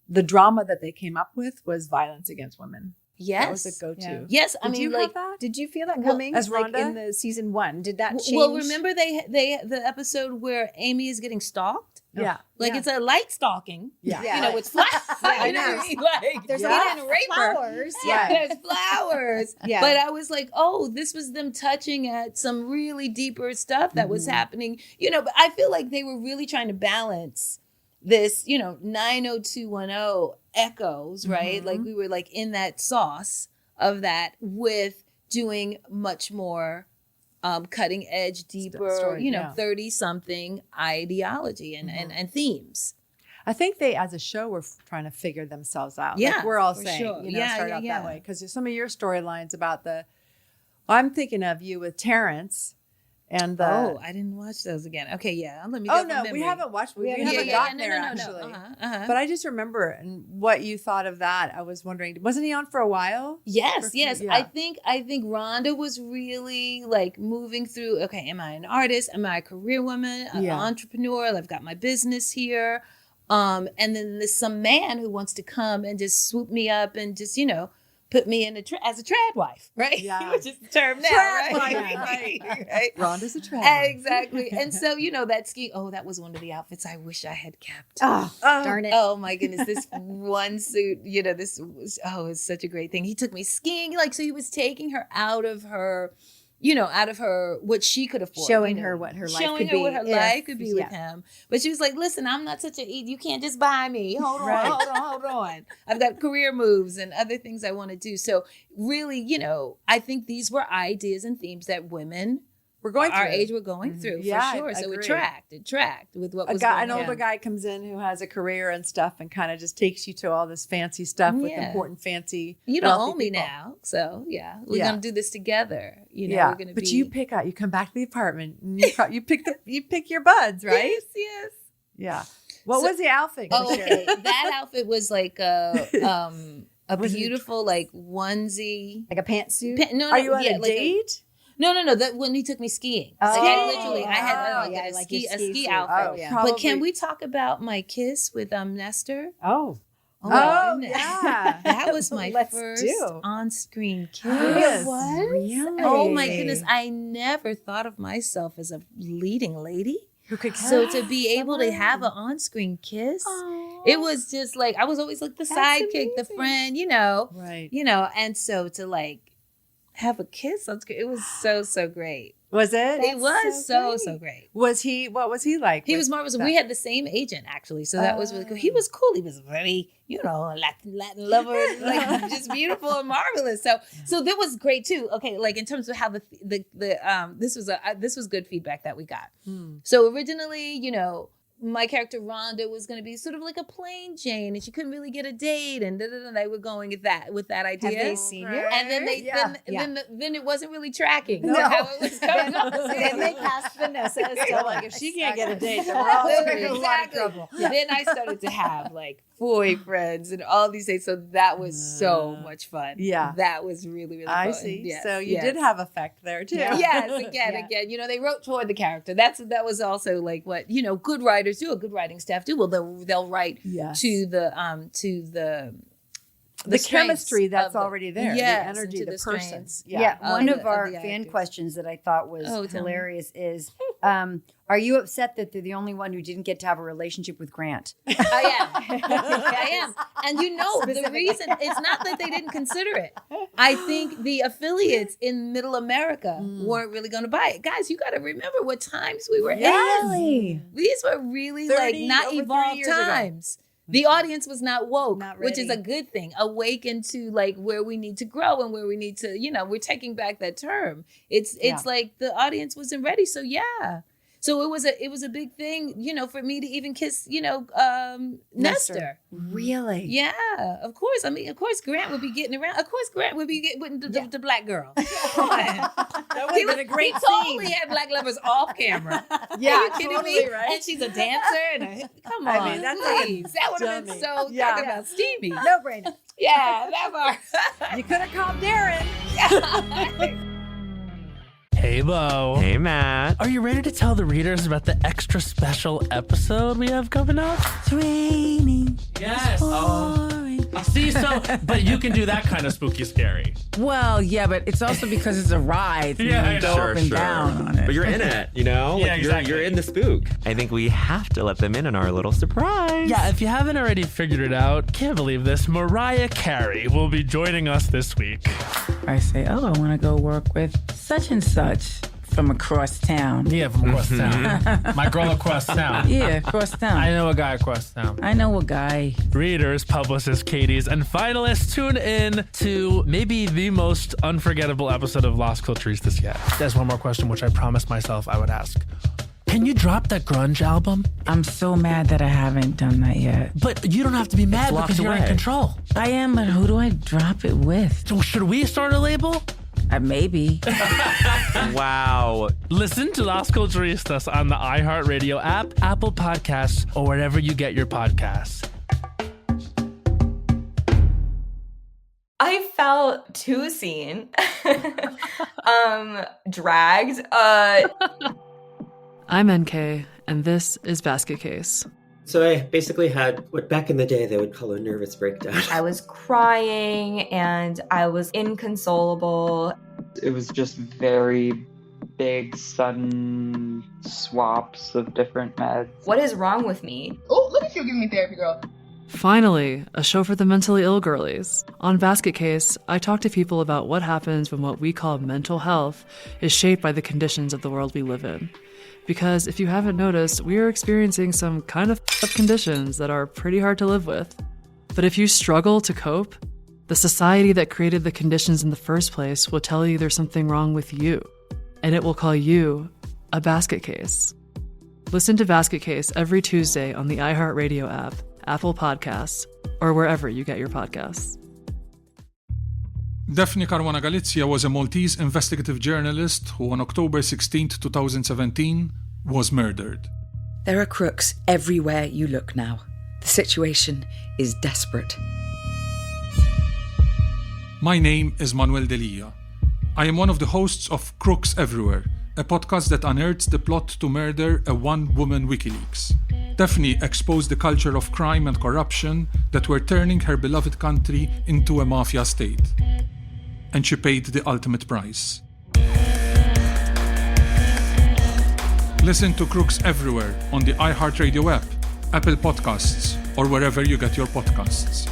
the drama that they came up with was violence against women. Yes. That was a go-to. Yeah. Yes, I Did mean, you like, have that? Did you feel that Well, coming as like Rhonda? in the season 1? Did that change? well, remember the episode where Amy is getting stalked? Yeah. Like it's a light stalking. Yeah. It's flowers. I You know know. what I mean? Like There's he a didn't rape her. flowers. Yeah, Yeah. there's flowers. Yeah. But I was like, oh, this was them touching at some really deeper stuff that was happening. But I feel like they were really trying to balance this, 90210 echoes, right? Like we were like in that sauce of that with doing much more cutting edge, deeper, Story, yeah. 30-something ideology and themes. I think they, as a show, were trying to figure themselves out. Yeah, like we're all for saying, sure. start out that way. Because some of your storylines about I'm thinking of you with Terrence and the. Oh, I didn't watch those again. Okay, yeah. Let me go Oh from no, we memory. haven't watched. We Yeah, haven't yeah, gotten no, there no, no, actually. no. But I just remember and what you thought of that. I was wondering, wasn't he on for a while? Yes. Yeah. I think Rhonda was really like moving through. Okay, am I an artist? Am I a career woman? An entrepreneur? I've got my business here. And then there's some man who wants to come and just swoop me up and just put me in as a trad wife, right? Yeah. Which is the term now, Trad right? wife, right? Rhonda's a trad wife. Exactly. And so, that ski, that was one of the outfits I wish I had kept. Oh, darn it. Oh my goodness. This one suit, this was, it's such a great thing. He took me skiing. So he was taking her out of her, what she could afford. Showing her what her life could be. Showing her what her if- life could be with yeah. him. But she was like, listen, I'm not such you can't just buy me. Hold on, Right. hold on. I've got career moves and other things I want to do. So really, I think these were ideas and themes that women We're going our through. age were going through Yeah, for sure. I So agree. it tracked with what was going An on. older guy comes in who has a career and stuff and kind of just takes you to all this fancy stuff with Yeah. important, fancy. You don't wealthy own me people. now. So yeah, we're Yeah. going to do this together. We're going to but be. you come back to the apartment and you pick your buds, right? Yes. Yeah. What So- was the outfit? Oh, Can you okay. share? That outfit was like a Was it- beautiful like onesie. Like a pantsuit? Are you on a like date? No. That when he took me skiing. Oh. Like I literally, I had Oh, like, yeah, a like ski your a ski ski suit. outfit. Oh, yeah. But can Probably- we talk about my kiss with Néstor? Oh. Oh, my Oh, goodness. yeah. That was my Let's first do. on-screen kiss. Yes. Really? Oh my goodness! I never thought of myself as a leading lady. Who could So to be able to have an on-screen kiss, it was just like I was always like the sidekick, the friend, Right. and so to like have a kiss, it was so great. Was it? It was so great. Was he? What was he like? He with was marvelous. that? We had the same agent actually, so that was really cool. He was cool. He was very, Latin lover, like just beautiful and marvelous. So that was great too. Okay, like in terms of how this was good feedback that we got. So originally, my character Rhonda was going to be sort of like a plain Jane, and she couldn't really get a date, and they were going with that idea. Have they seen you? And then then it wasn't really tracking to No. how it was going on. Then they cast Vanessa Estelle. Like if she can't get a date, then we're all in a lot of Exactly. trouble. Then I started to have like boyfriends and all these things. So that was so much fun. Yeah. That was really, really fun. I see. Yes, So you yes. did have effect there too. Yes, again. They wrote toward the character. That was also like what good writers do. A good writing staff do. Well, they'll write Yes. to the strengths chemistry that's of already there. Yes, the energy, into the the person. strengths. Yeah. One Of of our the fan actors. questions that I thought was Oh, tell me. hilarious is, are you upset that they're the only one who didn't get to have a relationship with Grant? I am. And the reason, it's not that they didn't consider it. I think the affiliates in Middle America weren't really going to buy it. Guys, you got to remember what times we were in. Really? These were really like not over 30 evolved years ago. times. The audience was not woke, which is ready. a good thing. Awakened to like where we need to grow and where we need to, we're taking back that term. It's like the audience wasn't ready. So yeah. So it was a big thing, for me to even kiss, Néstor. Really? Yeah, of course. I mean, of course, Grant would be getting around. Of course, Grant would be getting with the black girl. Come on. That would have been a great He totally had black lovers off camera. Yeah, Are you kidding totally, me? right? And she's a dancer. Come on, I mean, that's like a please. That would have been dummy. so Yeah. talk about steamy. No brainer. Yeah, that part. You could have called Darren. Hey Hey, Bo. Hey, Matt. Are you ready to tell the readers about the extra special episode we have coming up? It's raining. Yes. See, but you can do that kind of spooky scary. Well, yeah, but it's also because it's a ride. So you go up and down on it. But you're in it, you know? Yeah, exactly. You're in the spook. I think we have to let them in on our little surprise. Yeah, if you haven't already figured it out, can't believe this, Mariah Carey will be joining us this week. I say, I want to go work with such and such from across town. Yeah, from across town. My girl across town. Yeah, across town. I know a guy across town. I know a guy. Readers, publicists, Katie's, and finalists, tune in to maybe the most unforgettable episode of Lost Cultures this yet. There's one more question, which I promised myself I would ask. Can you drop that grunge album? I'm so mad that I haven't done that yet. But you don't have to be mad because you're in control. I am, but who do I drop it with? So should we start a label? Maybe. Wow. Listen to Las Culturistas on the iHeartRadio app, Apple Podcasts, or wherever you get your podcasts. I felt too seen. Dragged. I'm NK, and this is Basket Case. So I basically had what back in the day they would call a nervous breakdown. I was crying and I was inconsolable. It was just very big, sudden swaps of different meds. What is wrong with me? Oh, look at you giving me therapy, girl. Finally, a show for the mentally ill girlies. On Basket Case, I talk to people about what happens when what we call mental health is shaped by the conditions of the world we live in. Because if you haven't noticed, we are experiencing some kind of up conditions that are pretty hard to live with. But if you struggle to cope, the society that created the conditions in the first place will tell you there's something wrong with you, and it will call you a basket case. Listen to Basket Case every Tuesday on the iHeartRadio app, Apple Podcasts, or wherever you get your podcasts. Daphne Caruana Galizia was a Maltese investigative journalist who on October 16, 2017, was murdered. There are crooks everywhere you look now. The situation is desperate. My name is Manuel Delia. I am one of the hosts of Crooks Everywhere, a podcast that unearths the plot to murder a one-woman WikiLeaks. Daphne exposed the culture of crime and corruption that were turning her beloved country into a mafia state. And she paid the ultimate price. Listen to Crooks Everywhere on the iHeartRadio app, Apple Podcasts, or wherever you get your podcasts.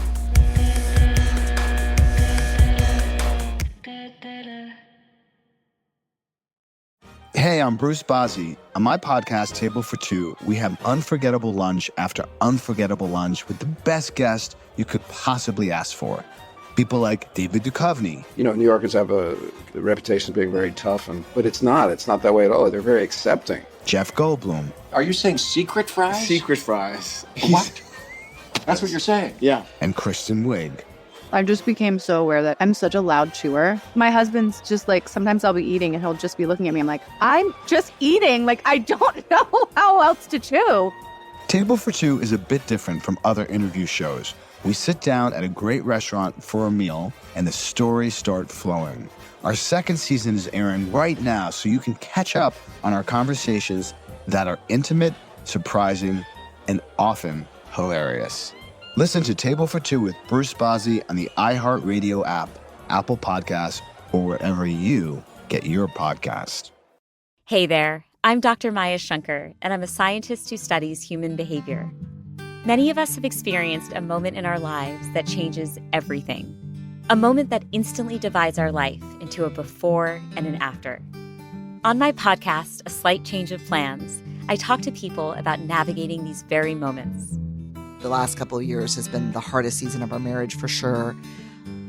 Hey, I'm Bruce Bozzi. On my podcast, Table for Two, we have unforgettable lunch after unforgettable lunch with the best guest you could possibly ask for. People like David Duchovny. You know, New Yorkers have the reputation of being very tough, but it's not. It's not that way at all. They're very accepting. Jeff Goldblum. Are you saying secret fries? Secret fries. What? That's what you're saying? Yeah. And Kristen Wiig. I just became so aware that I'm such a loud chewer. My husband's just like, sometimes I'll be eating and he'll just be looking at me. I'm like, I'm just eating. Like, I don't know how else to chew. Table for Two is a bit different from other interview shows. We sit down at a great restaurant for a meal, and the stories start flowing. Our second season is airing right now, so you can catch up on our conversations that are intimate, surprising, and often hilarious. Listen to Table for Two with Bruce Bozzi on the iHeartRadio app, Apple Podcasts, or wherever you get your podcast. Hey there, I'm Dr. Maya Shankar, and I'm a scientist who studies human behavior. Many of us have experienced a moment in our lives that changes everything. A moment that instantly divides our life into a before and an after. On my podcast, A Slight Change of Plans, I talk to people about navigating these very moments. The last couple of years has been the hardest season of our marriage for sure.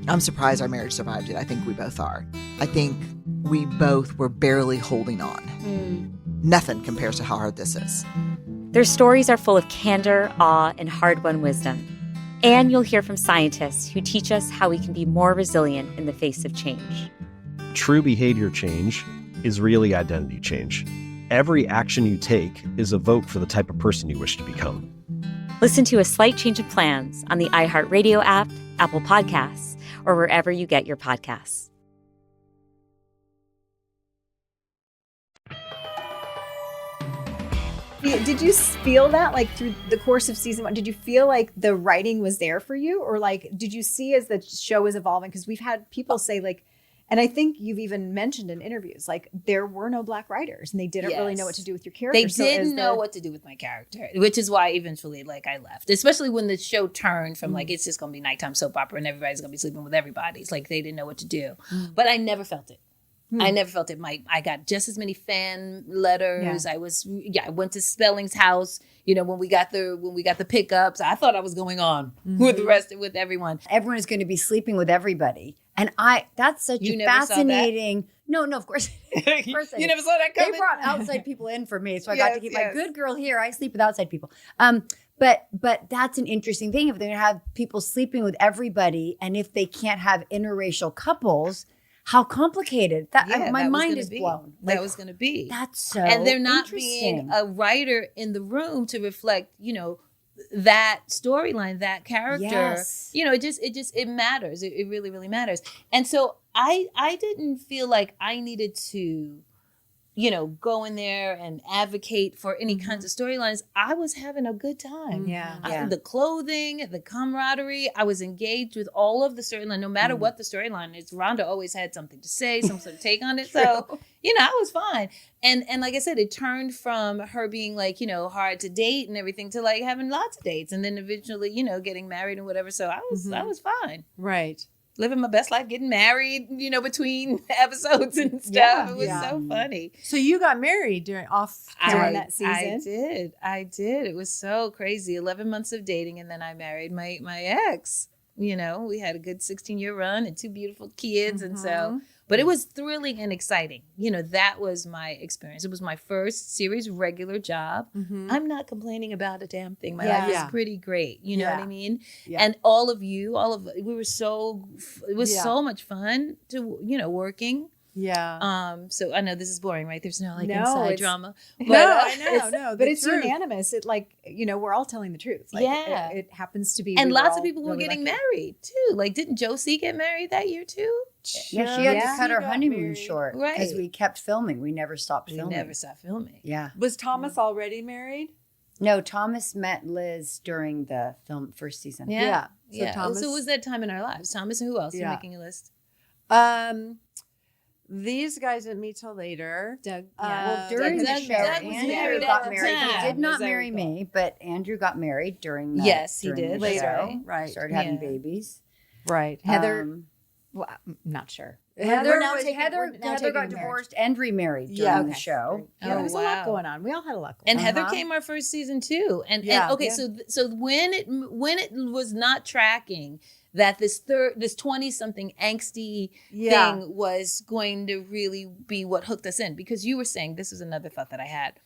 I'm surprised our marriage survived it. I think we both are. I think we both were barely holding on. Nothing compares to how hard this is. Their stories are full of candor, awe, and hard-won wisdom. And you'll hear from scientists who teach us how we can be more resilient in the face of change. True behavior change is really identity change. Every action you take is a vote for the type of person you wish to become. Listen to A Slight Change of Plans on the iHeartRadio app, Apple Podcasts, or wherever you get your podcasts. Did you feel that like through the course of season 1? Did you feel like the writing was there for you, or like did you see as the show was evolving? Because we've had people say like, and I think you've even mentioned in interviews, like there were no Black writers and they didn't really know what to do with your character. They didn't know what to do with my character, which is why eventually like I left, especially when the show turned from like, it's just going to be nighttime soap opera and everybody's going to be sleeping with everybody. It's like, they didn't know what to do, but I never felt it. I never felt it. I got just as many fan letters. I went to Spelling's house. You know, when we got the pickups, I thought I was going on with everyone. Everyone is going to be sleeping with everybody, and that's such a fascinating. No, of course. Of course You never saw that coming. They brought outside people in for me, so I got to keep my good girl here. I sleep with outside people. But that's an interesting thing. If they're going to have people sleeping with everybody, and if they can't have interracial couples. How complicated my mind is blown. Like, that was going to be. That's so and they're not being a writer in the room to reflect, you know, that storyline, that character. Yes. You know, it matters. It really, really matters. And so I didn't feel like I needed to, you know, go in there and advocate for any kinds of storylines. I was having a good time. The clothing, the camaraderie. I was engaged with all of the storyline, no matter what the storyline is. Rhonda always had something to say, some sort of take on it. So, you know, I was fine. And like I said, it turned from her being like, you know, hard to date and everything to like having lots of dates and then eventually, you know, getting married and whatever. So I was fine. Right. Living my best life, getting married, you know, between episodes and stuff. It was so funny. So you got married during that season? I did. It was so crazy. 11 months of dating, and then I married my ex. You know, we had a good 16-year run and 2 beautiful kids. And so, but it was thrilling and exciting. You know, that was my experience. It was my first series regular job. I'm not complaining about a damn thing. My life is pretty great. You know what I mean? And it was so much fun to, you know, working. So I know this is boring, right? There's no inside drama. But, I know. But it's unanimous. It like, you know, we're all telling the truth. Like, it happens to be. And lots of people were getting married too. Like, didn't Josie get married that year too? Yeah, she had to cut her honeymoon short. Right. Because we kept filming. We never stopped filming. Yeah. Was Thomas already married? No, Thomas met Liz during the first season. So Thomas. So it was that time in our lives. Thomas and who else? You're making a list. These guys didn't meet till later. Doug. Well, during the show, Andrew got married. He did not marry me, but Andrew got married during the he did later. Show. Right. Started having babies. Right. Heather. Well, I'm not sure. Heather got divorced and remarried during the show. Yeah, there was a lot going on. We all had a lot going and on. Heather came our first season too. So when it was not tracking that this 20-something angsty thing was going to really be what hooked us in, because you were saying, this was another thought that I had.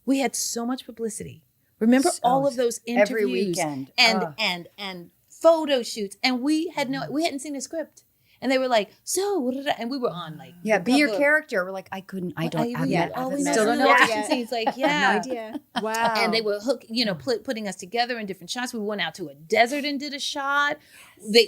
We had so much publicity. Remember all of those interviews every weekend and photo shoots, and we hadn't seen a script. And they were like, so, and we were on like, be your character. We're like, I don't still don't know audition scenes. Like, no idea. Wow. And they were putting us together in different shots. We went out to a desert and did a shot.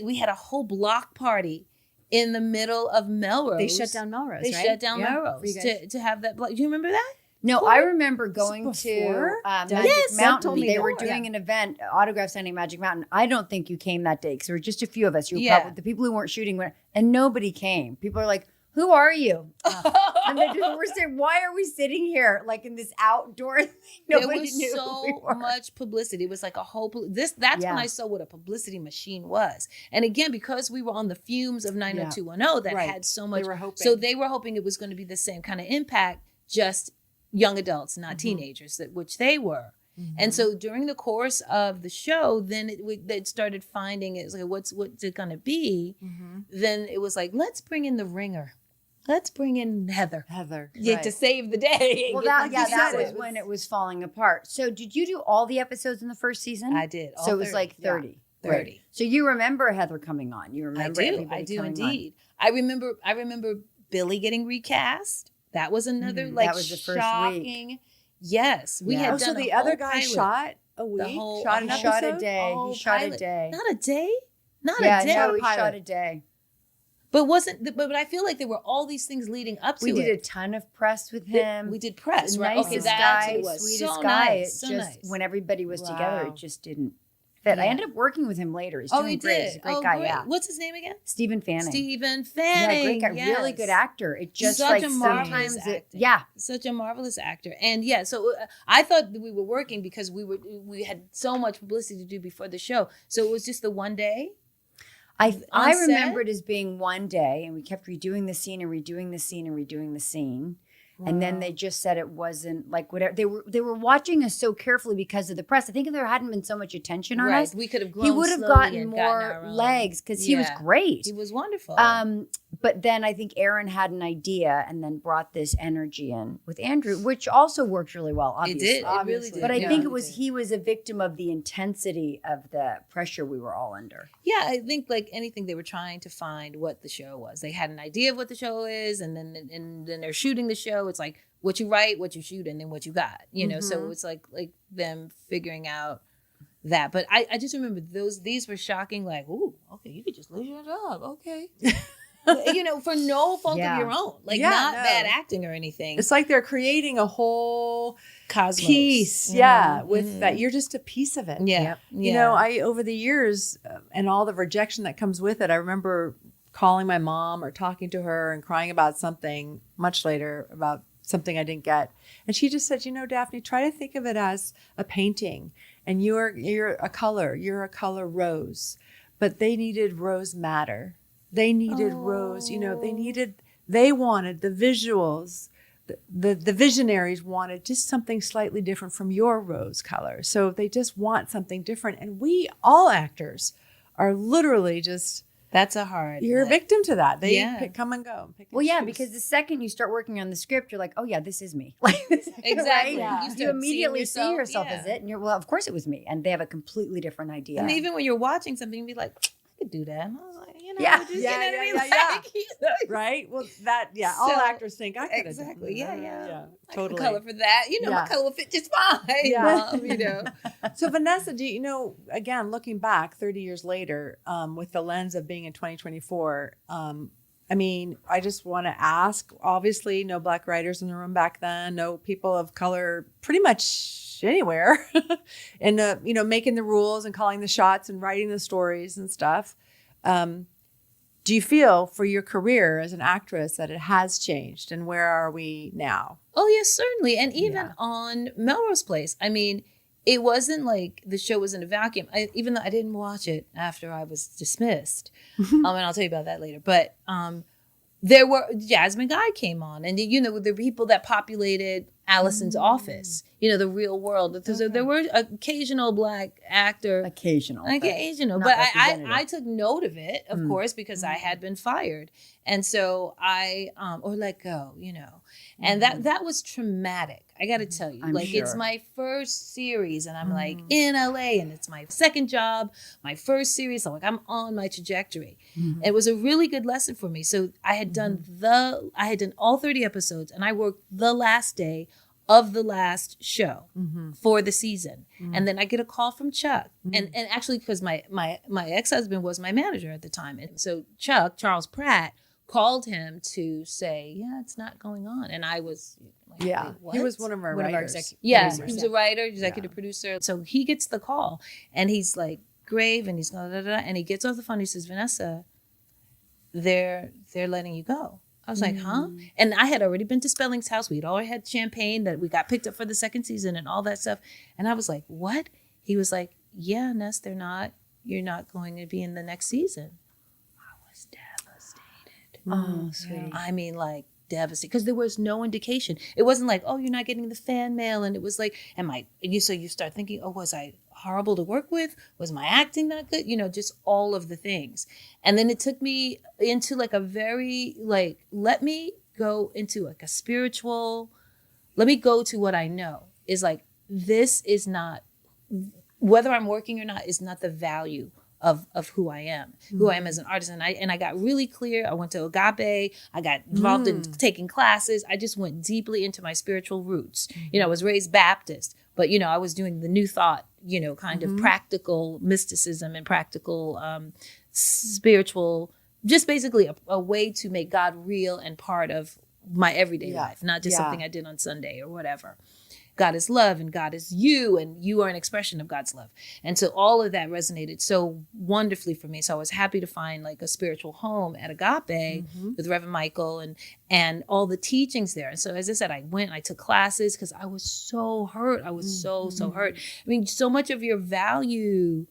We had a whole block party in the middle of Melrose. They shut down Melrose, They shut down Melrose to have that block. Do you remember that? No, I remember going to Magic Mountain. They were doing an event, autograph signing Magic Mountain. I don't think you came that day because there were just a few of us. You were probably the people who weren't shooting went, and nobody came. People are like, "Who are you?" And they just were saying, "Why are we sitting here like in this outdoor thing?" Nobody knew so who we were. much publicity. It was like a whole That's when I saw what a publicity machine was. And again, because we were on the fumes of 90210 that had so much. They were hoping it was going to be the same kind of impact, just young adults, not teenagers, which they were. And so during the course of the show, then they started finding it was like, what's it going to be? Then it was like, let's bring in the ringer. Let's bring in Heather. To save the day. Well, that was when it was falling apart. So did you do all the episodes in the first season? I did. So it was like 30. Yeah, 30. Right. So you remember Heather coming on. You remember I do indeed. I remember Billy getting recast. That was another that was the first shocking week. Yes, we had done so the other guy shot a week. He shot a day. He shot a day. Not a day. Not a day. No, he shot a day. But I feel like there were all these things leading up to it. We did a ton of press with him. We did press, right? Nicest guy, sweetest guy. It just when everybody was together, it just didn't fit. I ended up working with him later. He's doing great. He's a great guy. Great. Yeah. What's his name again? Stephen Fanning. Stephen Fanning. Yeah, great guy. Really good actor. It just such like a marvelous actor. Such a marvelous actor. And so I thought that we were working because we had so much publicity to do before the show. So it was just the one day. I remember it as being one day, and we kept redoing the scene and redoing the scene and redoing the scene. Wow. And then they just said it wasn't like whatever. They were watching us so carefully because of the press. I think if there hadn't been so much attention on us, we could have grown. He would have gotten more legs because he was great. He was wonderful. But then I think Aaron had an idea and then brought this energy in with Andrew, which also worked really well. Obviously. It did. It really did. But I think he was a victim of the intensity of the pressure we were all under. Yeah, I think like anything, they were trying to find what the show was. They had an idea of what the show is, and then they're shooting the show. It's like what you write, what you shoot, and then what you got. You know, so it's like them figuring out that. But I just remember these were shocking. Like, ooh, okay, you could just lose your job. Okay. For no fault of your own, not bad acting or anything. It's like they're creating a whole cosmos piece, with that. You're just a piece of it. Yeah. You know, I over the years and all the rejection that comes with it, I remember calling my mom or talking to her and crying about something much later about something I didn't get, and she just said, Daphne, try to think of it as a painting, and you're a color. You're a color rose, but they needed rose matter. They needed rose, they wanted the visuals, the visionaries wanted just something slightly different from your rose color. So they just want something different. And we, all actors, are literally just... You're a victim to that. They come and go. Because the second you start working on the script, you're like, oh yeah, this is me. Exactly. Right? Yeah. You immediately see yourself as it. And you're, well, of course it was me. And they have a completely different idea. And even when you're watching something, you'd be like, I could do that. And I was like, right? Well, all actors think I could exactly. Yeah. Totally. Color for that, my color will fit just fine. Yeah. So Vanessa, do again, looking back 30 years later, with the lens of being in 2024, I just want to ask, obviously no Black writers in the room back then, no people of color pretty much anywhere, and making the rules and calling the shots and writing the stories and stuff. Do you feel for your career as an actress that it has changed, and where are we now? Oh, yes, certainly. And even on Melrose Place, it wasn't like the show was in a vacuum. Even though I didn't watch it after I was dismissed, and I'll tell you about that later. But there were Jasmine Guy came on, and the people that populated Allison's office, the real world. So there were occasional Black actor, occasional, but I took note of it, of course, because I had been fired, and so I or let go, and that was traumatic. I got to tell you, it's my first series, and I'm like in LA, and it's my second job, my first series. So I'm on my trajectory. It was a really good lesson for me. So I had done all 30 episodes, and I worked the last day of the last show for the season. And then I get a call from Chuck. And actually, because my ex-husband was my manager at the time. And so Chuck, Charles Pratt, called him to say, it's not going on. And I was like, he was one of our writers. He was a writer, executive producer. So he gets the call, and he's like grave, and he's going, and he gets off the phone. He says, Vanessa, they're letting you go. I was like, huh? And I had already been to Spelling's house. We'd already had champagne that we got picked up for the second season and all that stuff. And I was like, what? He was like, yeah, Ness, you're not going to be in the next season. I was devastated. Oh, sweetie. Devastated, because there was no indication. It wasn't like, oh, you're not getting the fan mail. And it was like, so you start thinking, oh, was I horrible to work with? Was my acting not good? Just all of the things. And then it took me into a very, let me go into a spiritual, let me go to what I know is this is not, whether I'm working or not, is not the value of who I am as an artist. And I got really clear. I went to Agape. I got involved in taking classes. I just went deeply into my spiritual roots. I was raised Baptist, but I was doing the New Thought, kind of practical mysticism and practical spiritual just basically a way to make God real and part of my everyday life, not just something I did on Sunday or whatever. God is love and God is you, and you are an expression of God's love. And so all of that resonated so wonderfully for me. So I was happy to find like a spiritual home at Agape with Reverend Michael and all the teachings there. And so as I said, I went, I took classes because I was so hurt. I was so hurt. I mean, so much of your value,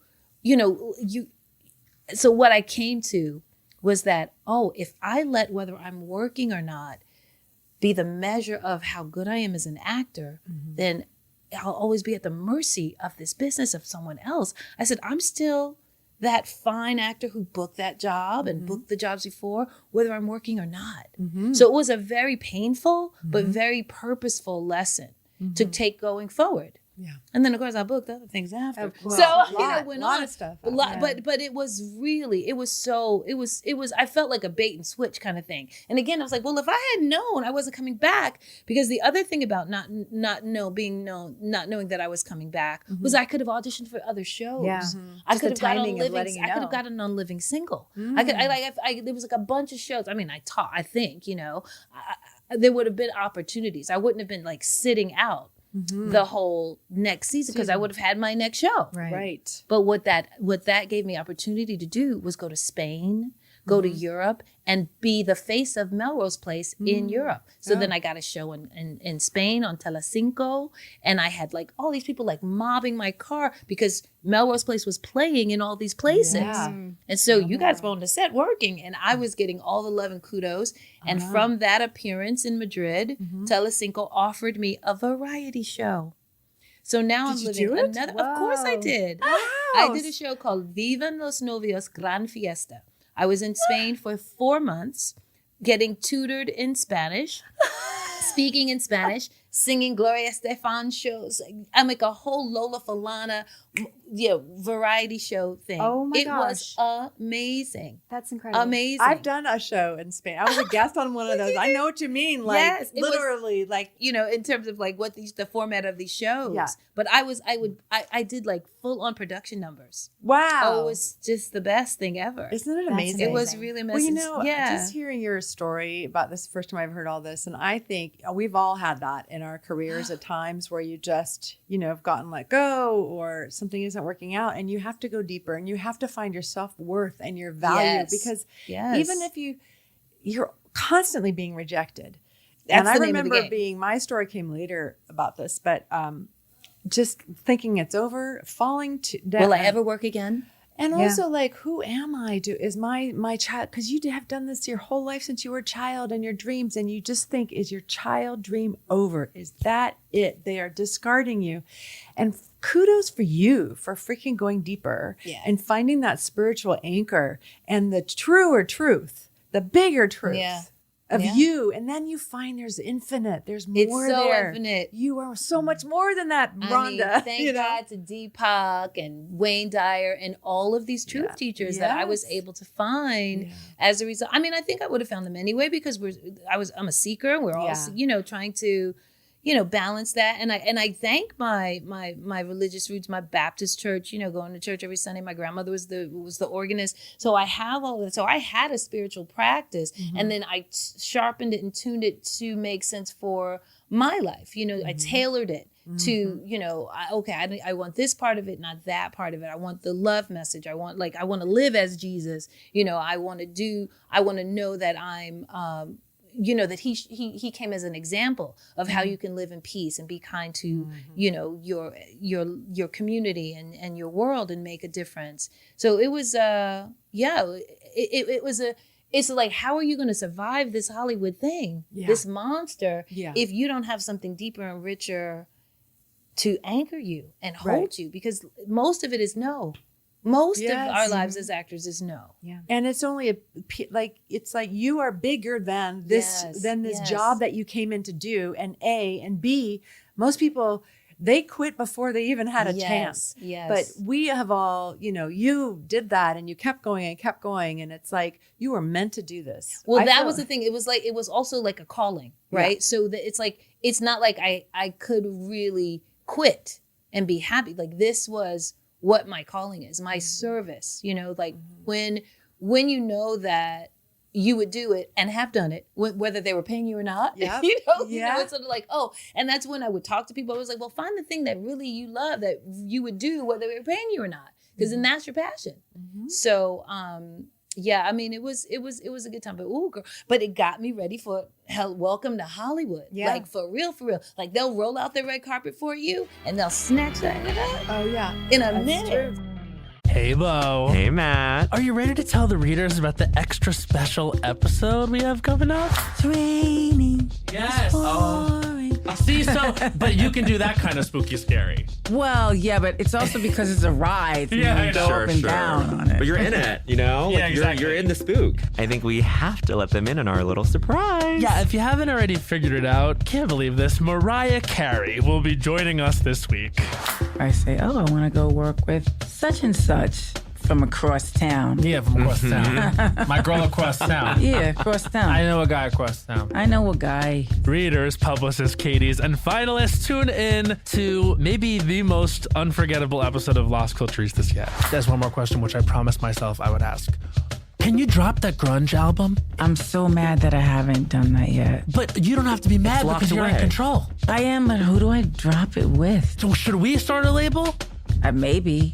so what I came to was that, if I let whether I'm working or not be the measure of how good I am as an actor, then I'll always be at the mercy of this business of someone else. I said, I'm still that fine actor who booked that job and booked the jobs before, whether I'm working or not. So it was a very painful, but very purposeful lesson to take going forward. Yeah. And then of course I booked other things after. Went on. Of stuff. But it was I felt like a bait and switch kind of thing. And again, I was like, well, if I had known I wasn't coming back, because the other thing about not knowing that I was coming back was I could have auditioned for other shows. Yeah. I could have gotten on Living Single. There was like a bunch of shows. I mean, I think, there would have been opportunities. I wouldn't have been like sitting out the whole next season because I would have had my next show. Right. But what that gave me opportunity to do was go to Spain, go to Europe, and be the face of Melrose Place in Europe. So then I got a show in Spain on Telecinco, and I had like all these people like mobbing my car because Melrose Place was playing in all these places. Yeah. And so you guys were on the set working, and I was getting all the love and kudos. And from that appearance in Madrid, Telecinco offered me a variety show. So now I'm living another. Wow. Of course I did. Wow. I did a show called Vivan los Novios Gran Fiesta. I was in Spain for 4 months, getting tutored in Spanish, speaking in Spanish, singing Gloria Estefan shows. I'm like a whole Lola Falana, variety show thing. Oh my gosh. It was amazing. That's incredible. Amazing. I've done a show in Spain. I was a guest on one of those. I know what you mean. Like yes, literally like, in terms of like what the format of these shows. Yeah. But I did like full on production numbers. Wow. Oh, it was just the best thing ever. Isn't it amazing? It was really amazing. Well, just hearing your story about this, first time I've heard all this, and I think we've all had that in our careers at times where you just, have gotten let go or something isn't working out, and you have to go deeper and you have to find your self-worth and your value because even if you're constantly being rejected. And I remember my story came later about this, but just thinking it's over, falling to death. Will I ever work again? And also like, who am I? Is my child, because you have done this your whole life since you were a child and your dreams, and you just think, is your child dream over? Is that it? They are discarding you. And kudos for you for freaking going deeper and finding that spiritual anchor and the truer truth, the bigger truth. Of you, and then you find there's infinite. There's more it's so there. Infinite. You are so much more than that, Rhonda. Thank God to Deepak and Wayne Dyer and all of these truth teachers that I was able to find as a result. I mean, I think I would have found them anyway because I'm a seeker. We're all trying to balance that. And I thank my religious roots, my Baptist church, going to church every Sunday. My grandmother was the organist. So I have all that. So I had a spiritual practice and then I sharpened it and tuned it to make sense for my life. I tailored it to, I want this part of it, not that part of it. I want the love message. I want to live as Jesus. I want to know that I'm, that he came as an example of how you can live in peace and be kind to, your community and your world and make a difference. So it was, it's like, how are you going to survive this Hollywood thing, this monster, if you don't have something deeper and richer to anchor you and hold you? Because most of it is no. Most of our lives as actors is no. Yeah. And it's only it's like you are bigger than this job that you came in to do. And A and B, most people, they quit before they even had a chance. Yes. But we have all, you did that and you kept going and kept going. And it's like, you were meant to do this. Well, that was the thing. It was also like a calling, right? Yeah. So that it's not like I could really quit and be happy. Like this was what my calling is, my service, when when you know that you would do it and have done it, whether they were paying you or not. Yep. You know, it's sort of like, oh, and that's when I would talk to people. I was like, well, find the thing that really you love that you would do whether they were paying you or not, because then that's your passion. So, yeah, I mean, it was a good time, but it got me ready for welcome to Hollywood. Yeah. Like for real. Like they'll roll out the red carpet for you and they'll snatch that up. Oh yeah, in a minute. True. Hey, Bo. Hey, Matt. Are you ready to tell the readers about the extra special episode we have coming up? It's raining. Yes. See, but you can do that kind of spooky scary. Well, yeah, but it's also because it's a ride. So you go up and down on it. But you're in it, you know? Yeah, exactly. You're in the spook. I think we have to let them in on our little surprise. Yeah, if you haven't already figured it out, can't believe this, Mariah Carey will be joining us this week. I say, I want to go work with such and such from across town. Yeah, from across town. My girl across town. Yeah, across town. I know a guy across town. I know a guy. Readers, publicists, Katie's, and finalists, tune in to maybe the most unforgettable episode of Lost Cultures this yet. There's one more question, which I promised myself I would ask. Can you drop that grunge album? I'm so mad that I haven't done that yet. But you don't have to be mad because you're in control. I am, but who do I drop it with? So should we start a label? Maybe.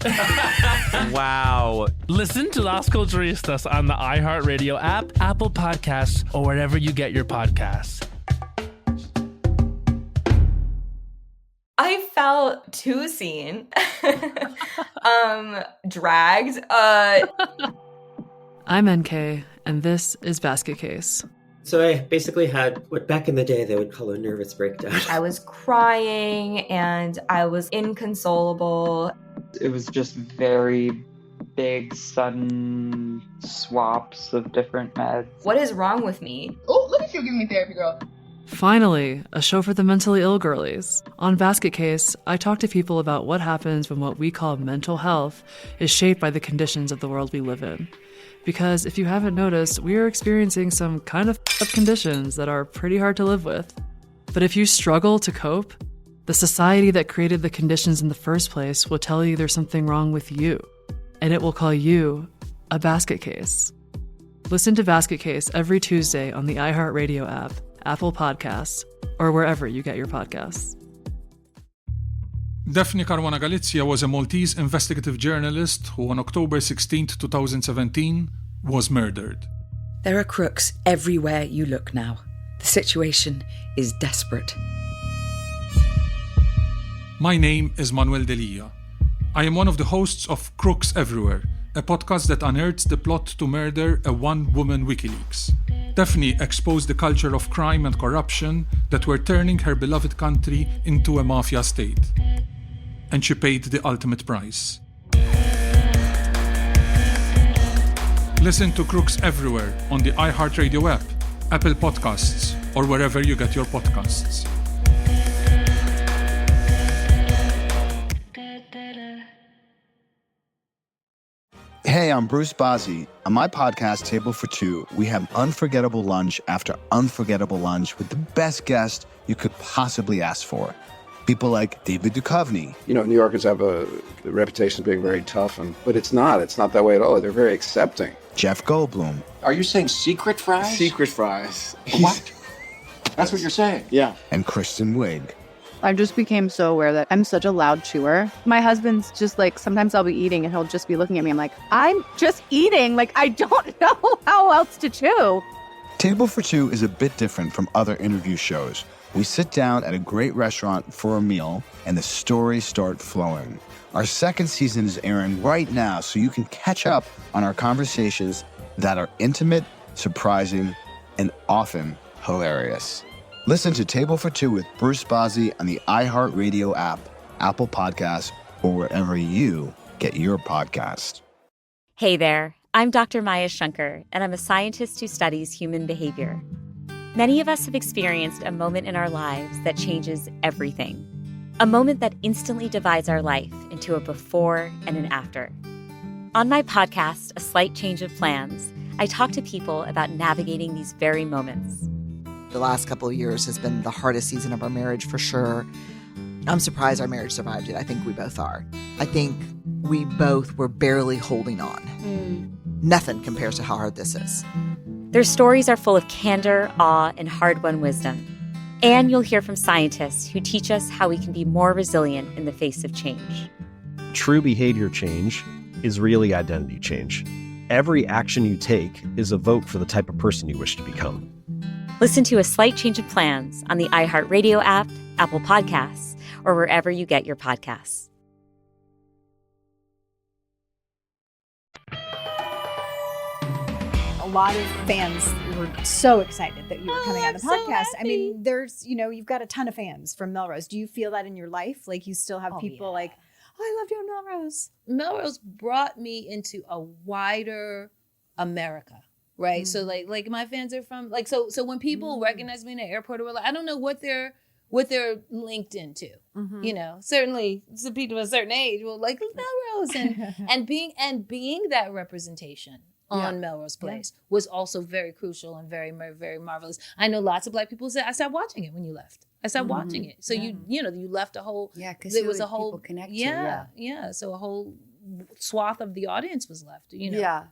Wow. Listen to Las Culturistas on the iHeartRadio app, Apple Podcasts, or wherever you get your podcasts. I felt too seen. Dragged. I'm NK, and this is Basket Case. So I basically had what back in the day they would call a nervous breakdown. I was crying and I was inconsolable. It was just very big, sudden swaps of different meds. What is wrong with me? Oh, look at you giving me therapy, girl. Finally, a show for the mentally ill girlies. On Basket Case, I talk to people about what happens when what we call mental health is shaped by the conditions of the world we live in. Because if you haven't noticed, we are experiencing some kind of up conditions that are pretty hard to live with. But if you struggle to cope, the society that created the conditions in the first place will tell you there's something wrong with you, and it will call you a basket case. Listen to Basket Case every Tuesday on the iHeartRadio app, Apple Podcasts, or wherever you get your podcasts. Daphne Caruana Galizia was a Maltese investigative journalist who on October 16, 2017, was murdered. There are crooks everywhere you look now. The situation is desperate. My name is Manuel Delia. I am one of the hosts of Crooks Everywhere, a podcast that unearths the plot to murder a one-woman WikiLeaks. Daphne exposed the culture of crime and corruption that were turning her beloved country into a mafia state. And she paid the ultimate price. Listen to Crooks Everywhere on the iHeartRadio app, Apple Podcasts, or wherever you get your podcasts. Hey, I'm Bruce Bozzi. On my podcast, Table for Two, we have unforgettable lunch after unforgettable lunch with the best guest you could possibly ask for. People like David Duchovny. You know, New Yorkers have a reputation of being very tough, but it's not. It's not that way at all. They're very accepting. Jeff Goldblum. Are you saying secret fries? Secret fries. What? That's what you're saying? Yeah. And Kristen Wiig. I just became so aware that I'm such a loud chewer. My husband's just like, sometimes I'll be eating and he'll just be looking at me. I'm like, I'm just eating. Like, I don't know how else to chew. Table for Two is a bit different from other interview shows. We sit down at a great restaurant for a meal, and the stories start flowing. Our second season is airing right now, so you can catch up on our conversations that are intimate, surprising, and often hilarious. Listen to Table for Two with Bruce Bozzi on the iHeartRadio app, Apple Podcasts, or wherever you get your podcast. Hey there, I'm Dr. Maya Shankar, and I'm a scientist who studies human behavior. Many of us have experienced a moment in our lives that changes everything. A moment that instantly divides our life into a before and an after. On my podcast, A Slight Change of Plans, I talk to people about navigating these very moments. The last couple of years has been the hardest season of our marriage for sure. I'm surprised our marriage survived it. I think we both are. I think we both were barely holding on. Nothing compares to how hard this is. Their stories are full of candor, awe, and hard-won wisdom. And you'll hear from scientists who teach us how we can be more resilient in the face of change. True behavior change is really identity change. Every action you take is a vote for the type of person you wish to become. Listen to A Slight Change of Plans on the iHeartRadio app, Apple Podcasts, or wherever you get your podcasts. A lot of fans were so excited that you were coming on the podcast. I mean, there's, you've got a ton of fans from Melrose. Do you feel that in your life? Like you still have people like, oh, I loved you on Melrose. Melrose brought me into a wider America, right? So like my fans are from so when people recognize me in the airport, or I don't know what they're linked into. Certainly some people of a certain age will like Melrose and being that representation on Melrose Place was also very crucial and very, very marvelous. I know lots of Black people said, I stopped watching it when you left. I stopped watching it. So you left a whole, because it was a whole, connect so a whole swath of the audience was left, Yeah.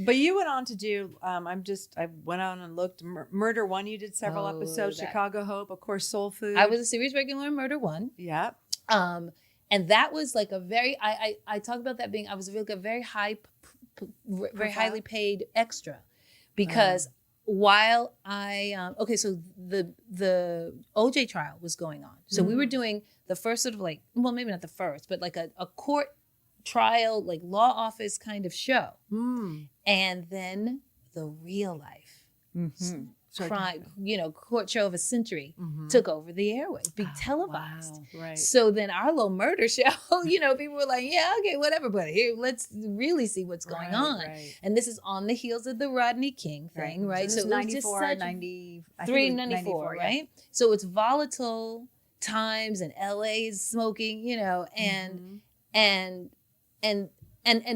But you went on to do, I went on and looked, Murder One, you did several episodes, Chicago Hope, of course, Soul Food. I was a series regular in Murder One. Yeah. And that was like a very, I talk about that being, I was really a very highly paid extra, because while so the OJ trial was going on. So we were doing the first sort of maybe not the first, but like a court trial, like law office kind of show. And then the real life crime, court show of a century took over the airways, be televised. Wow. Right. So then our little murder show, people were like, yeah, okay, whatever, but here, let's really see what's going on. Right. And this is on the heels of the Rodney King thing, right? So 94, 94, right? So it's volatile times, and LA is smoking, and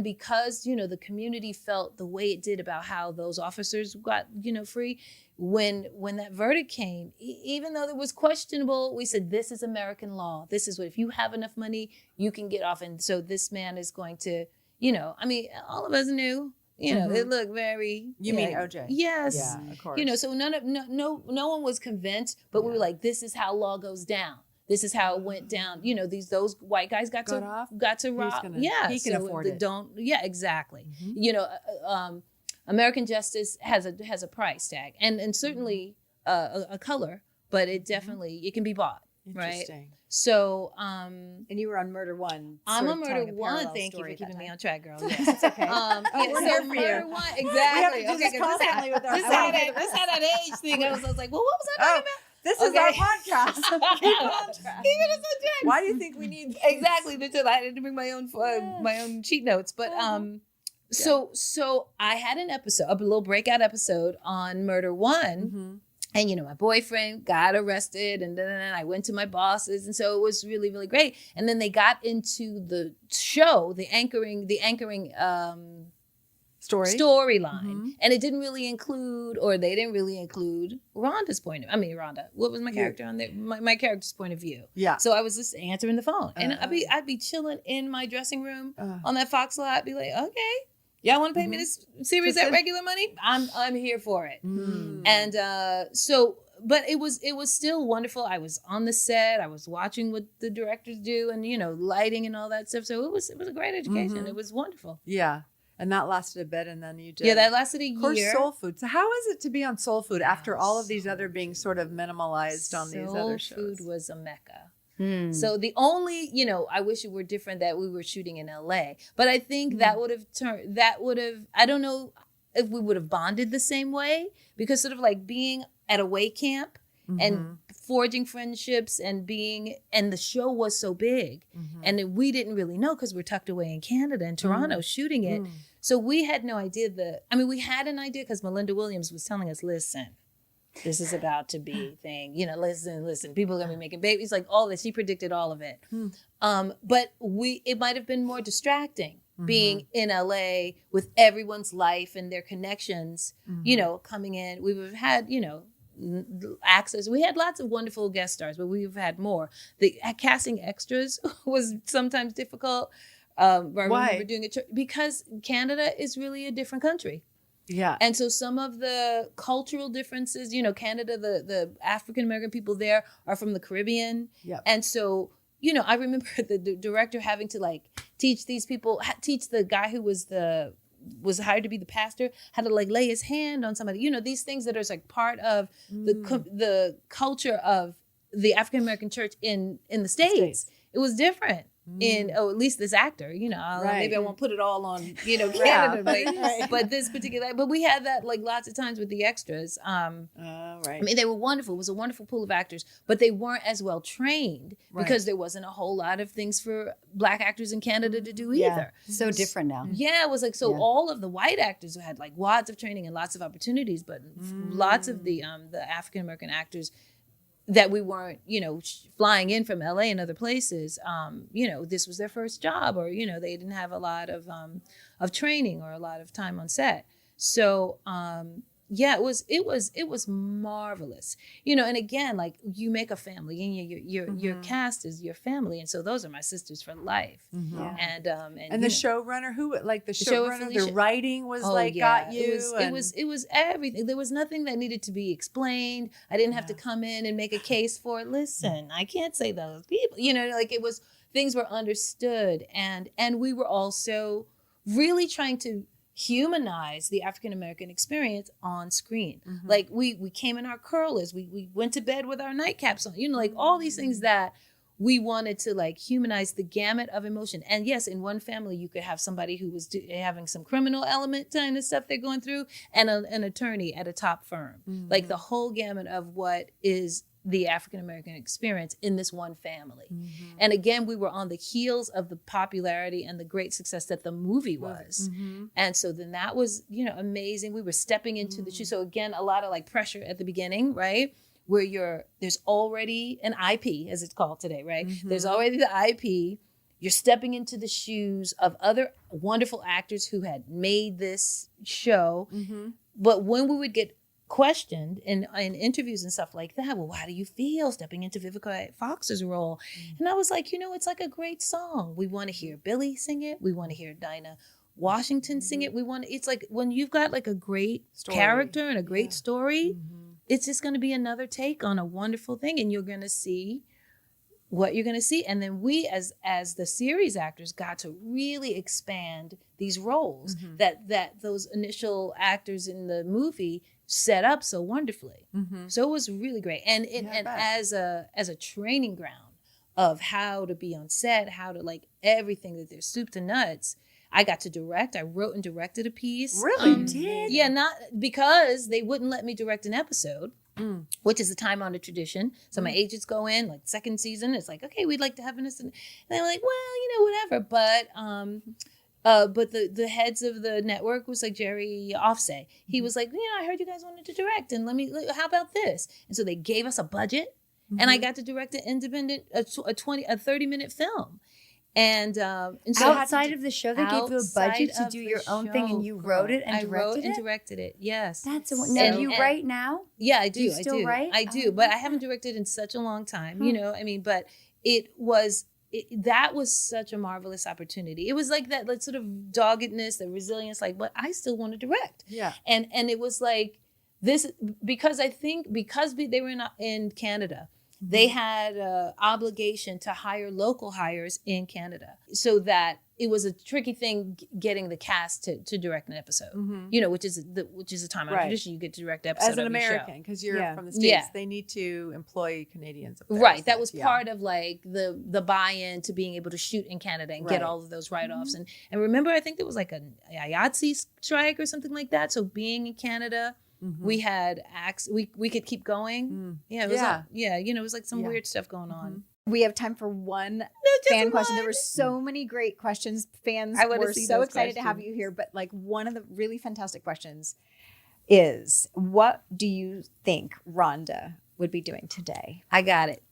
because, the community felt the way it did about how those officers got, free, when that verdict came, even though it was questionable, we said, this is American law. This is what, if you have enough money, you can get off. And so this man is going to, all of us knew, it looked very. You mean OJ? Yes. Yeah, of course. So no one was convinced, but we were like, this is how law goes down. This is how it went down. Those white guys got to rob. He can afford it. Exactly. American justice has a price tag, and certainly a color, but it definitely it can be bought. Right. So, and you were on Murder One. I'm on Murder One. Thank you for keeping me on track, girl. Yes, it's okay. We're here for Murder One. Exactly. This had that age thing. I was like, well, what was I talking about? This is our podcast. Keep it on track. Keep it on track. Why do you think we need exactly? I had to bring my own cheat notes, but so I had an episode, a little breakout episode on Murder One, and my boyfriend got arrested, and then I went to my bosses, and so it was really, really great. And then they got into the show, the anchoring storyline, and it didn't really include, or they didn't really include Rhonda's Rhonda. What was my character on there? My character's point of view. Yeah. So I was just answering the phone, and I'd be chilling in my dressing room on that Fox lot. I'd be like, okay, y'all want to pay me this series at regular money? I'm here for it. And but it was still wonderful. I was on the set. I was watching what the directors do, and lighting and all that stuff. So it was a great education. It was wonderful. Yeah. And that lasted a bit, and then you did. Yeah, that lasted a year. Of course, Soul Food. So how is it to be on Soul Food after all of these other being sort of minimalized on these other shows? Soul Food was a mecca. So the only, I wish it were different that we were shooting in LA, but I think that would have, I don't know if we would have bonded the same way, because sort of like being at away camp and forging friendships and the show was so big, and we didn't really know because we're tucked away in Canada and Toronto shooting it. So we had no idea we had an idea because Melinda Williams was telling us, listen, this is about to be a thing, listen, people are gonna be making babies, like all this. She predicted all of it. But it might have been more distracting being in LA with everyone's life and their connections, coming in. We would have had, access. We had lots of wonderful guest stars, but we've had more. The casting extras was sometimes difficult, I Why? remember doing it because Canada is really a different country. Yeah. And so some of the cultural differences, you know, Canada, the African-American people there are from the Caribbean. Yep. And so, you know, I remember the director having to like teach these people, teach the guy who was hired to be the pastor how to like lay his hand on somebody, you know, these things that are like part of the culture of the African-American church in the States. It was different. At least this actor, you know, maybe I won't put it all on, you know, Canada, but this particular, but we had that like lots of times with the extras. I mean, they were wonderful. It was a wonderful pool of actors, but they weren't as well trained because there wasn't a whole lot of things for Black actors in Canada to do either. So different now. Yeah, it was like, all of the white actors had like lots of training and lots of opportunities, but lots of the African-American actors that we weren't, you know, flying in from LA and other places, you know, this was their first job, or, you know, they didn't have a lot of training or a lot of time on set. So, yeah, it was marvelous, you know. And again, like you make a family, and your cast is your family, and so those are my sisters for life. And the showrunner, who like the showrunner, the writing was got you. It was everything. There was nothing that needed to be explained. I didn't have to come in and make a case for. Listen, I can't say those people. You know, like it was things were understood, and we were also really trying to humanize the African-American experience on screen. Like we came in our curlers, we went to bed with our nightcaps on, you know, like all these things that we wanted to like humanize the gamut of emotion. And yes, in one family, you could have somebody who was having some criminal element kind of stuff they're going through, and an attorney at a top firm, like the whole gamut of what is the African-American experience in this one family. And again, we were on the heels of the popularity and the great success that the movie was. And so then that was, you know, amazing. We were stepping into the shoe. So again, a lot of like pressure at the beginning, right? Where there's already an IP, as it's called today, right? There's already the IP. You're stepping into the shoes of other wonderful actors who had made this show. But when we would get questioned in interviews and stuff like that, well, how do you feel stepping into Vivica Fox's role? And I was like, you know, it's like a great song. We want to hear Billy sing it. We want to hear Dinah Washington sing it. It's like when you've got like a great character and a great story, it's just going to be another take on a wonderful thing, and you're going to see what you're going to see. And then we as the series actors got to really expand these roles that those initial actors in the movie set up so wonderfully. So it was really great. And as a training ground of how to be on set, how to like everything, that there's soup to nuts. I got to direct. I wrote and directed a piece. Really? Did? Yeah, not because they wouldn't let me direct an episode, which is a time-honored tradition. So my agents go in, like second season, it's like, okay, we'd like to have an assistant. And they're like, well, you know, whatever. But the heads of the network was like Jerry Offsay. He was like, you know, I heard you guys wanted to direct, and how about this? And so they gave us a budget, and I got to direct an independent, a 30-minute film. And so outside of the show, they gave you a budget to do your own thing, and you wrote it and directed it? I wrote and directed it, yes. That's now, do you write now? Yeah, I do. Do you still write? I do, but I haven't directed in such a long time, you know, I mean, but that was such a marvelous opportunity. It was like that like, sort of doggedness, the resilience, like, but I still want to direct. Yeah. And it was like this, because I think because they were in Canada, they had an obligation to hire local hires in Canada, so that it was a tricky thing getting the cast to direct an episode. You know, which is a time-honored tradition. You get to direct an episode as an American, because you're from the States. They need to employ Canadians up there. Right. That was part of like the buy-in to being able to shoot in Canada and get all of those write-offs. And remember, I think there was like a IATSE strike or something like that. So being in Canada, we had we could keep going. Yeah, it was you know, it was like some weird stuff going on. We have time for one fan question. There were so many great questions. Fans were so excited to have you here. But like one of the really fantastic questions is, what do you think Rhonda would be doing today? I got it.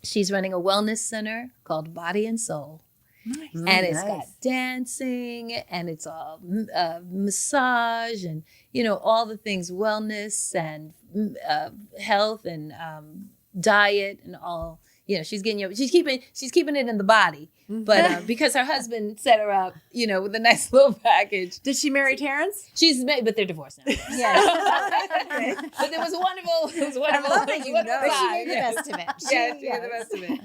She's running a wellness center called Body and Soul. Nice. And it's got dancing, and it's all massage, and you know, all the things, wellness and health and diet and all, she's keeping it in the body. But because her husband set her up, with a nice little package. Did she marry Terrence? She's married, but they're divorced now. Yes. But it was wonderful. I love that you know. But she made the best of it. She made the best of it.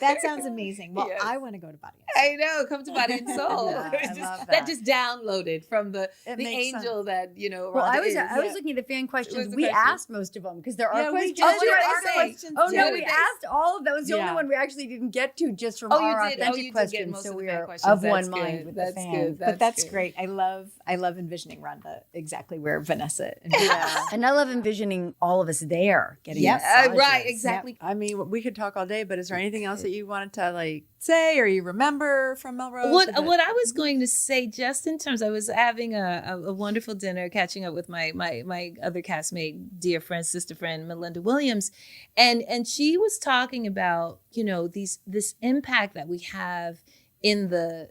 That sounds amazing. Well, I want to go to Body and I Soul. know. Come to Body and Soul. That just downloaded from the angel that, Well, I was looking at the fan questions. We asked most of them because there are questions. We asked all of that. Was the only one we actually didn't get to just from our authentic questions. So we are of one mind with the fans. But that's great. I love envisioning Rhonda exactly where Vanessa. And I love envisioning all of us there getting right, exactly. I mean, we could talk all day, but is there anything else that you wanted to say or you remember from Melrose? What I was going to say, just in terms, I was having a wonderful dinner, catching up with my other castmate, dear friend, sister friend, Melinda Williams, and she was talking about this impact that we have in the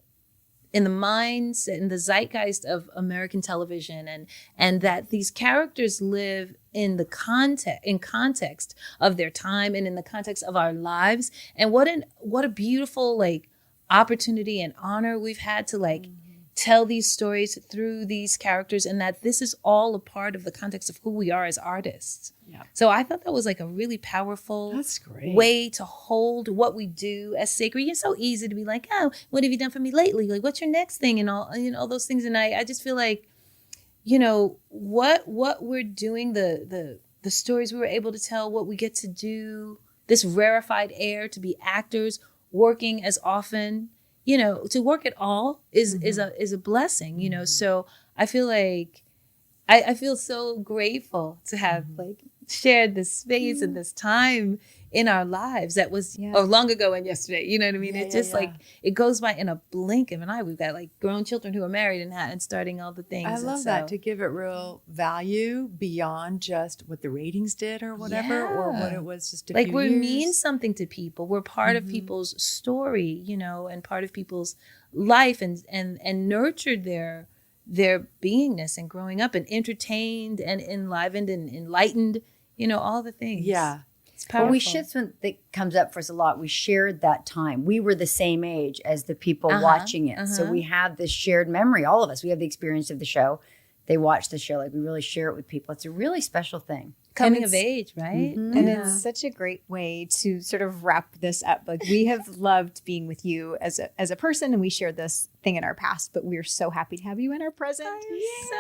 minds, in the zeitgeist of American television, and that these characters live in the context of their time and in the context of our lives. And what a beautiful opportunity and honor we've had to tell these stories through these characters, and that this is all a part of the context of who we are as artists. Yeah. So I thought that was a really powerful way to hold what we do as sacred. It's so easy to be like, oh, what have you done for me lately? What's your next thing? And all those things. And I just feel like, what we're doing, the stories we were able to tell, what we get to do, this rarefied air to be actors, working as often, to work at all is a blessing, So I feel like I feel so grateful to have shared this space and this time in our lives that was long ago and yesterday. You know what I mean? It's just it goes by in a blink of an eye. We've got grown children who are married and starting all the things. I love that, to give it real value beyond just what the ratings did or whatever, or what it was just a few we years. mean something to people. We're part of people's story, and part of people's life, and nurtured their beingness and growing up and entertained and enlivened and enlightened, all the things. Yeah. It's powerful. Well, we something that comes up for us a lot. We shared that time. We were the same age as the people watching it. So we have this shared memory, all of us. We have the experience of the show. They watch the show. We really share it with people. It's a really special thing. Coming of age, right? And it's such a great way to sort of wrap this up. We have loved being with you as a person, and we shared this thing in our past, but we're so happy to have you in our present.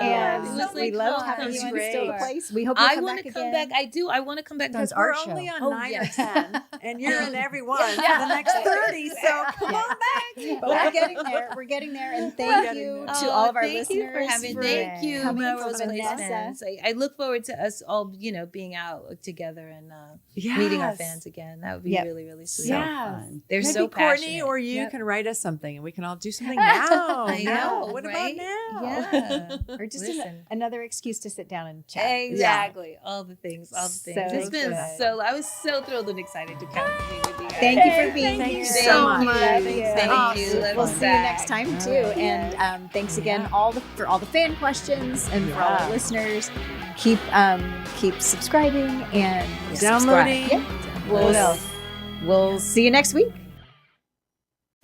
And we loved having you in Still Place. We hope you come back again. I do. I want to come back because we're only on 9 or 10, and you're in every one for the next 30. So come on back. But we're getting there. We're getting there. And thank you to all of our listeners. Thank you, Melrose Place fans. I look forward to us all, being out together and meeting our fans again. That would be really, really sweet. Yeah. They're Maybe so passionate. Courtney or you can write us something, and we can all do something now. I know. What about now? Yeah. Or just another excuse to sit down and chat. Exactly. All the things. It's been I was so thrilled and excited to come and be with you guys. Thank you for being here. Thank you so much. Thank you. We'll see you next time too. And thanks again for all the fan questions and for all the listeners. Keep subscribing and downloading. We'll see you next week.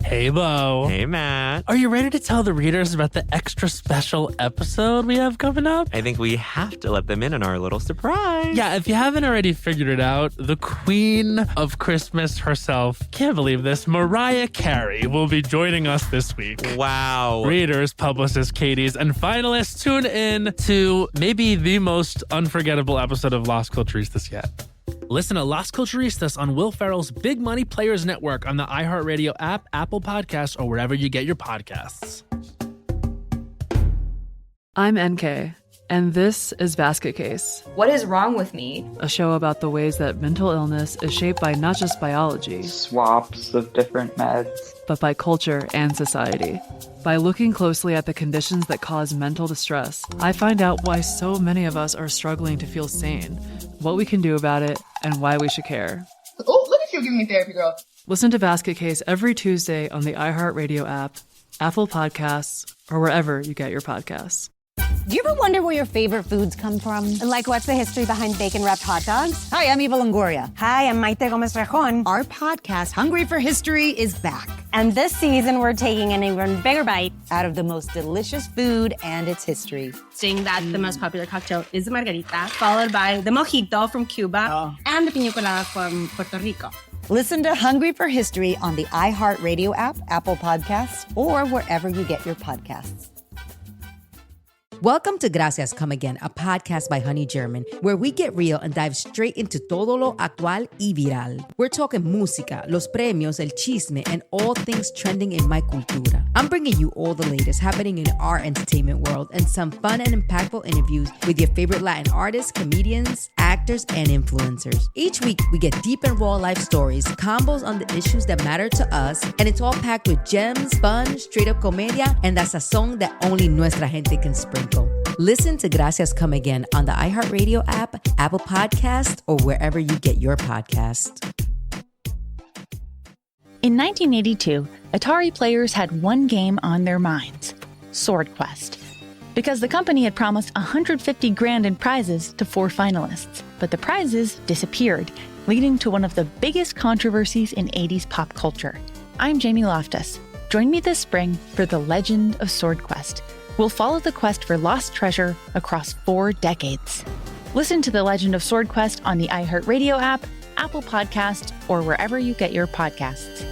Hey, Bo. Hey, Matt. Are you ready to tell the readers about the extra special episode we have coming up? I think we have to let them in on our little surprise. Yeah, if you haven't already figured it out, the queen of Christmas herself, can't believe this, Mariah Carey will be joining us this week. Wow. Readers, publicists, Katie's, and finalists, tune in to maybe the most unforgettable episode of Las Culturistas yet. Listen to Las Culturistas on Will Ferrell's Big Money Players Network on the iHeartRadio app, Apple Podcasts, or wherever you get your podcasts. I'm NK, and this is Basket Case. What is wrong with me? A show about the ways that mental illness is shaped by not just biology, swaps of different meds, but by culture and society. By looking closely at the conditions that cause mental distress, I find out why so many of us are struggling to feel sane, what we can do about it, and why we should care. Oh, look at you giving me therapy, girl. Listen to Basket Case every Tuesday on the iHeartRadio app, Apple Podcasts, or wherever you get your podcasts. Do you ever wonder where your favorite foods come from? Like, what's the history behind bacon-wrapped hot dogs? Hi, I'm Eva Longoria. Hi, I'm Maite Gomez-Rejon. Our podcast, Hungry for History, is back. And this season, we're taking an even bigger bite out of the most delicious food and its history. Saying that the most popular cocktail is the margarita, followed by the mojito from Cuba and the piña colada from Puerto Rico. Listen to Hungry for History on the iHeartRadio app, Apple Podcasts, or wherever you get your podcasts. Welcome to Gracias Come Again, a podcast by Honey German, where we get real and dive straight into todo lo actual y viral. We're talking música, los premios, el chisme, and all things trending in my cultura. I'm bringing you all the latest happening in our entertainment world and some fun and impactful interviews with your favorite Latin artists, comedians, actors, and influencers. Each week, we get deep and raw life stories, combos on the issues that matter to us, and it's all packed with gems, fun, straight-up comedia, and that sazón that only nuestra gente can sprinkle. Listen to Gracias Come Again on the iHeartRadio app, Apple Podcasts, or wherever you get your podcasts. In 1982, Atari players had one game on their minds, Sword Quest. Because the company had promised $150,000 in prizes to 4 finalists, but the prizes disappeared, leading to one of the biggest controversies in 80s pop culture. I'm Jamie Loftus. Join me this spring for The Legend of Sword Quest. We'll follow the quest for lost treasure across 4 decades. Listen to The Legend of Sword Quest on the iHeartRadio app, Apple Podcasts, or wherever you get your podcasts.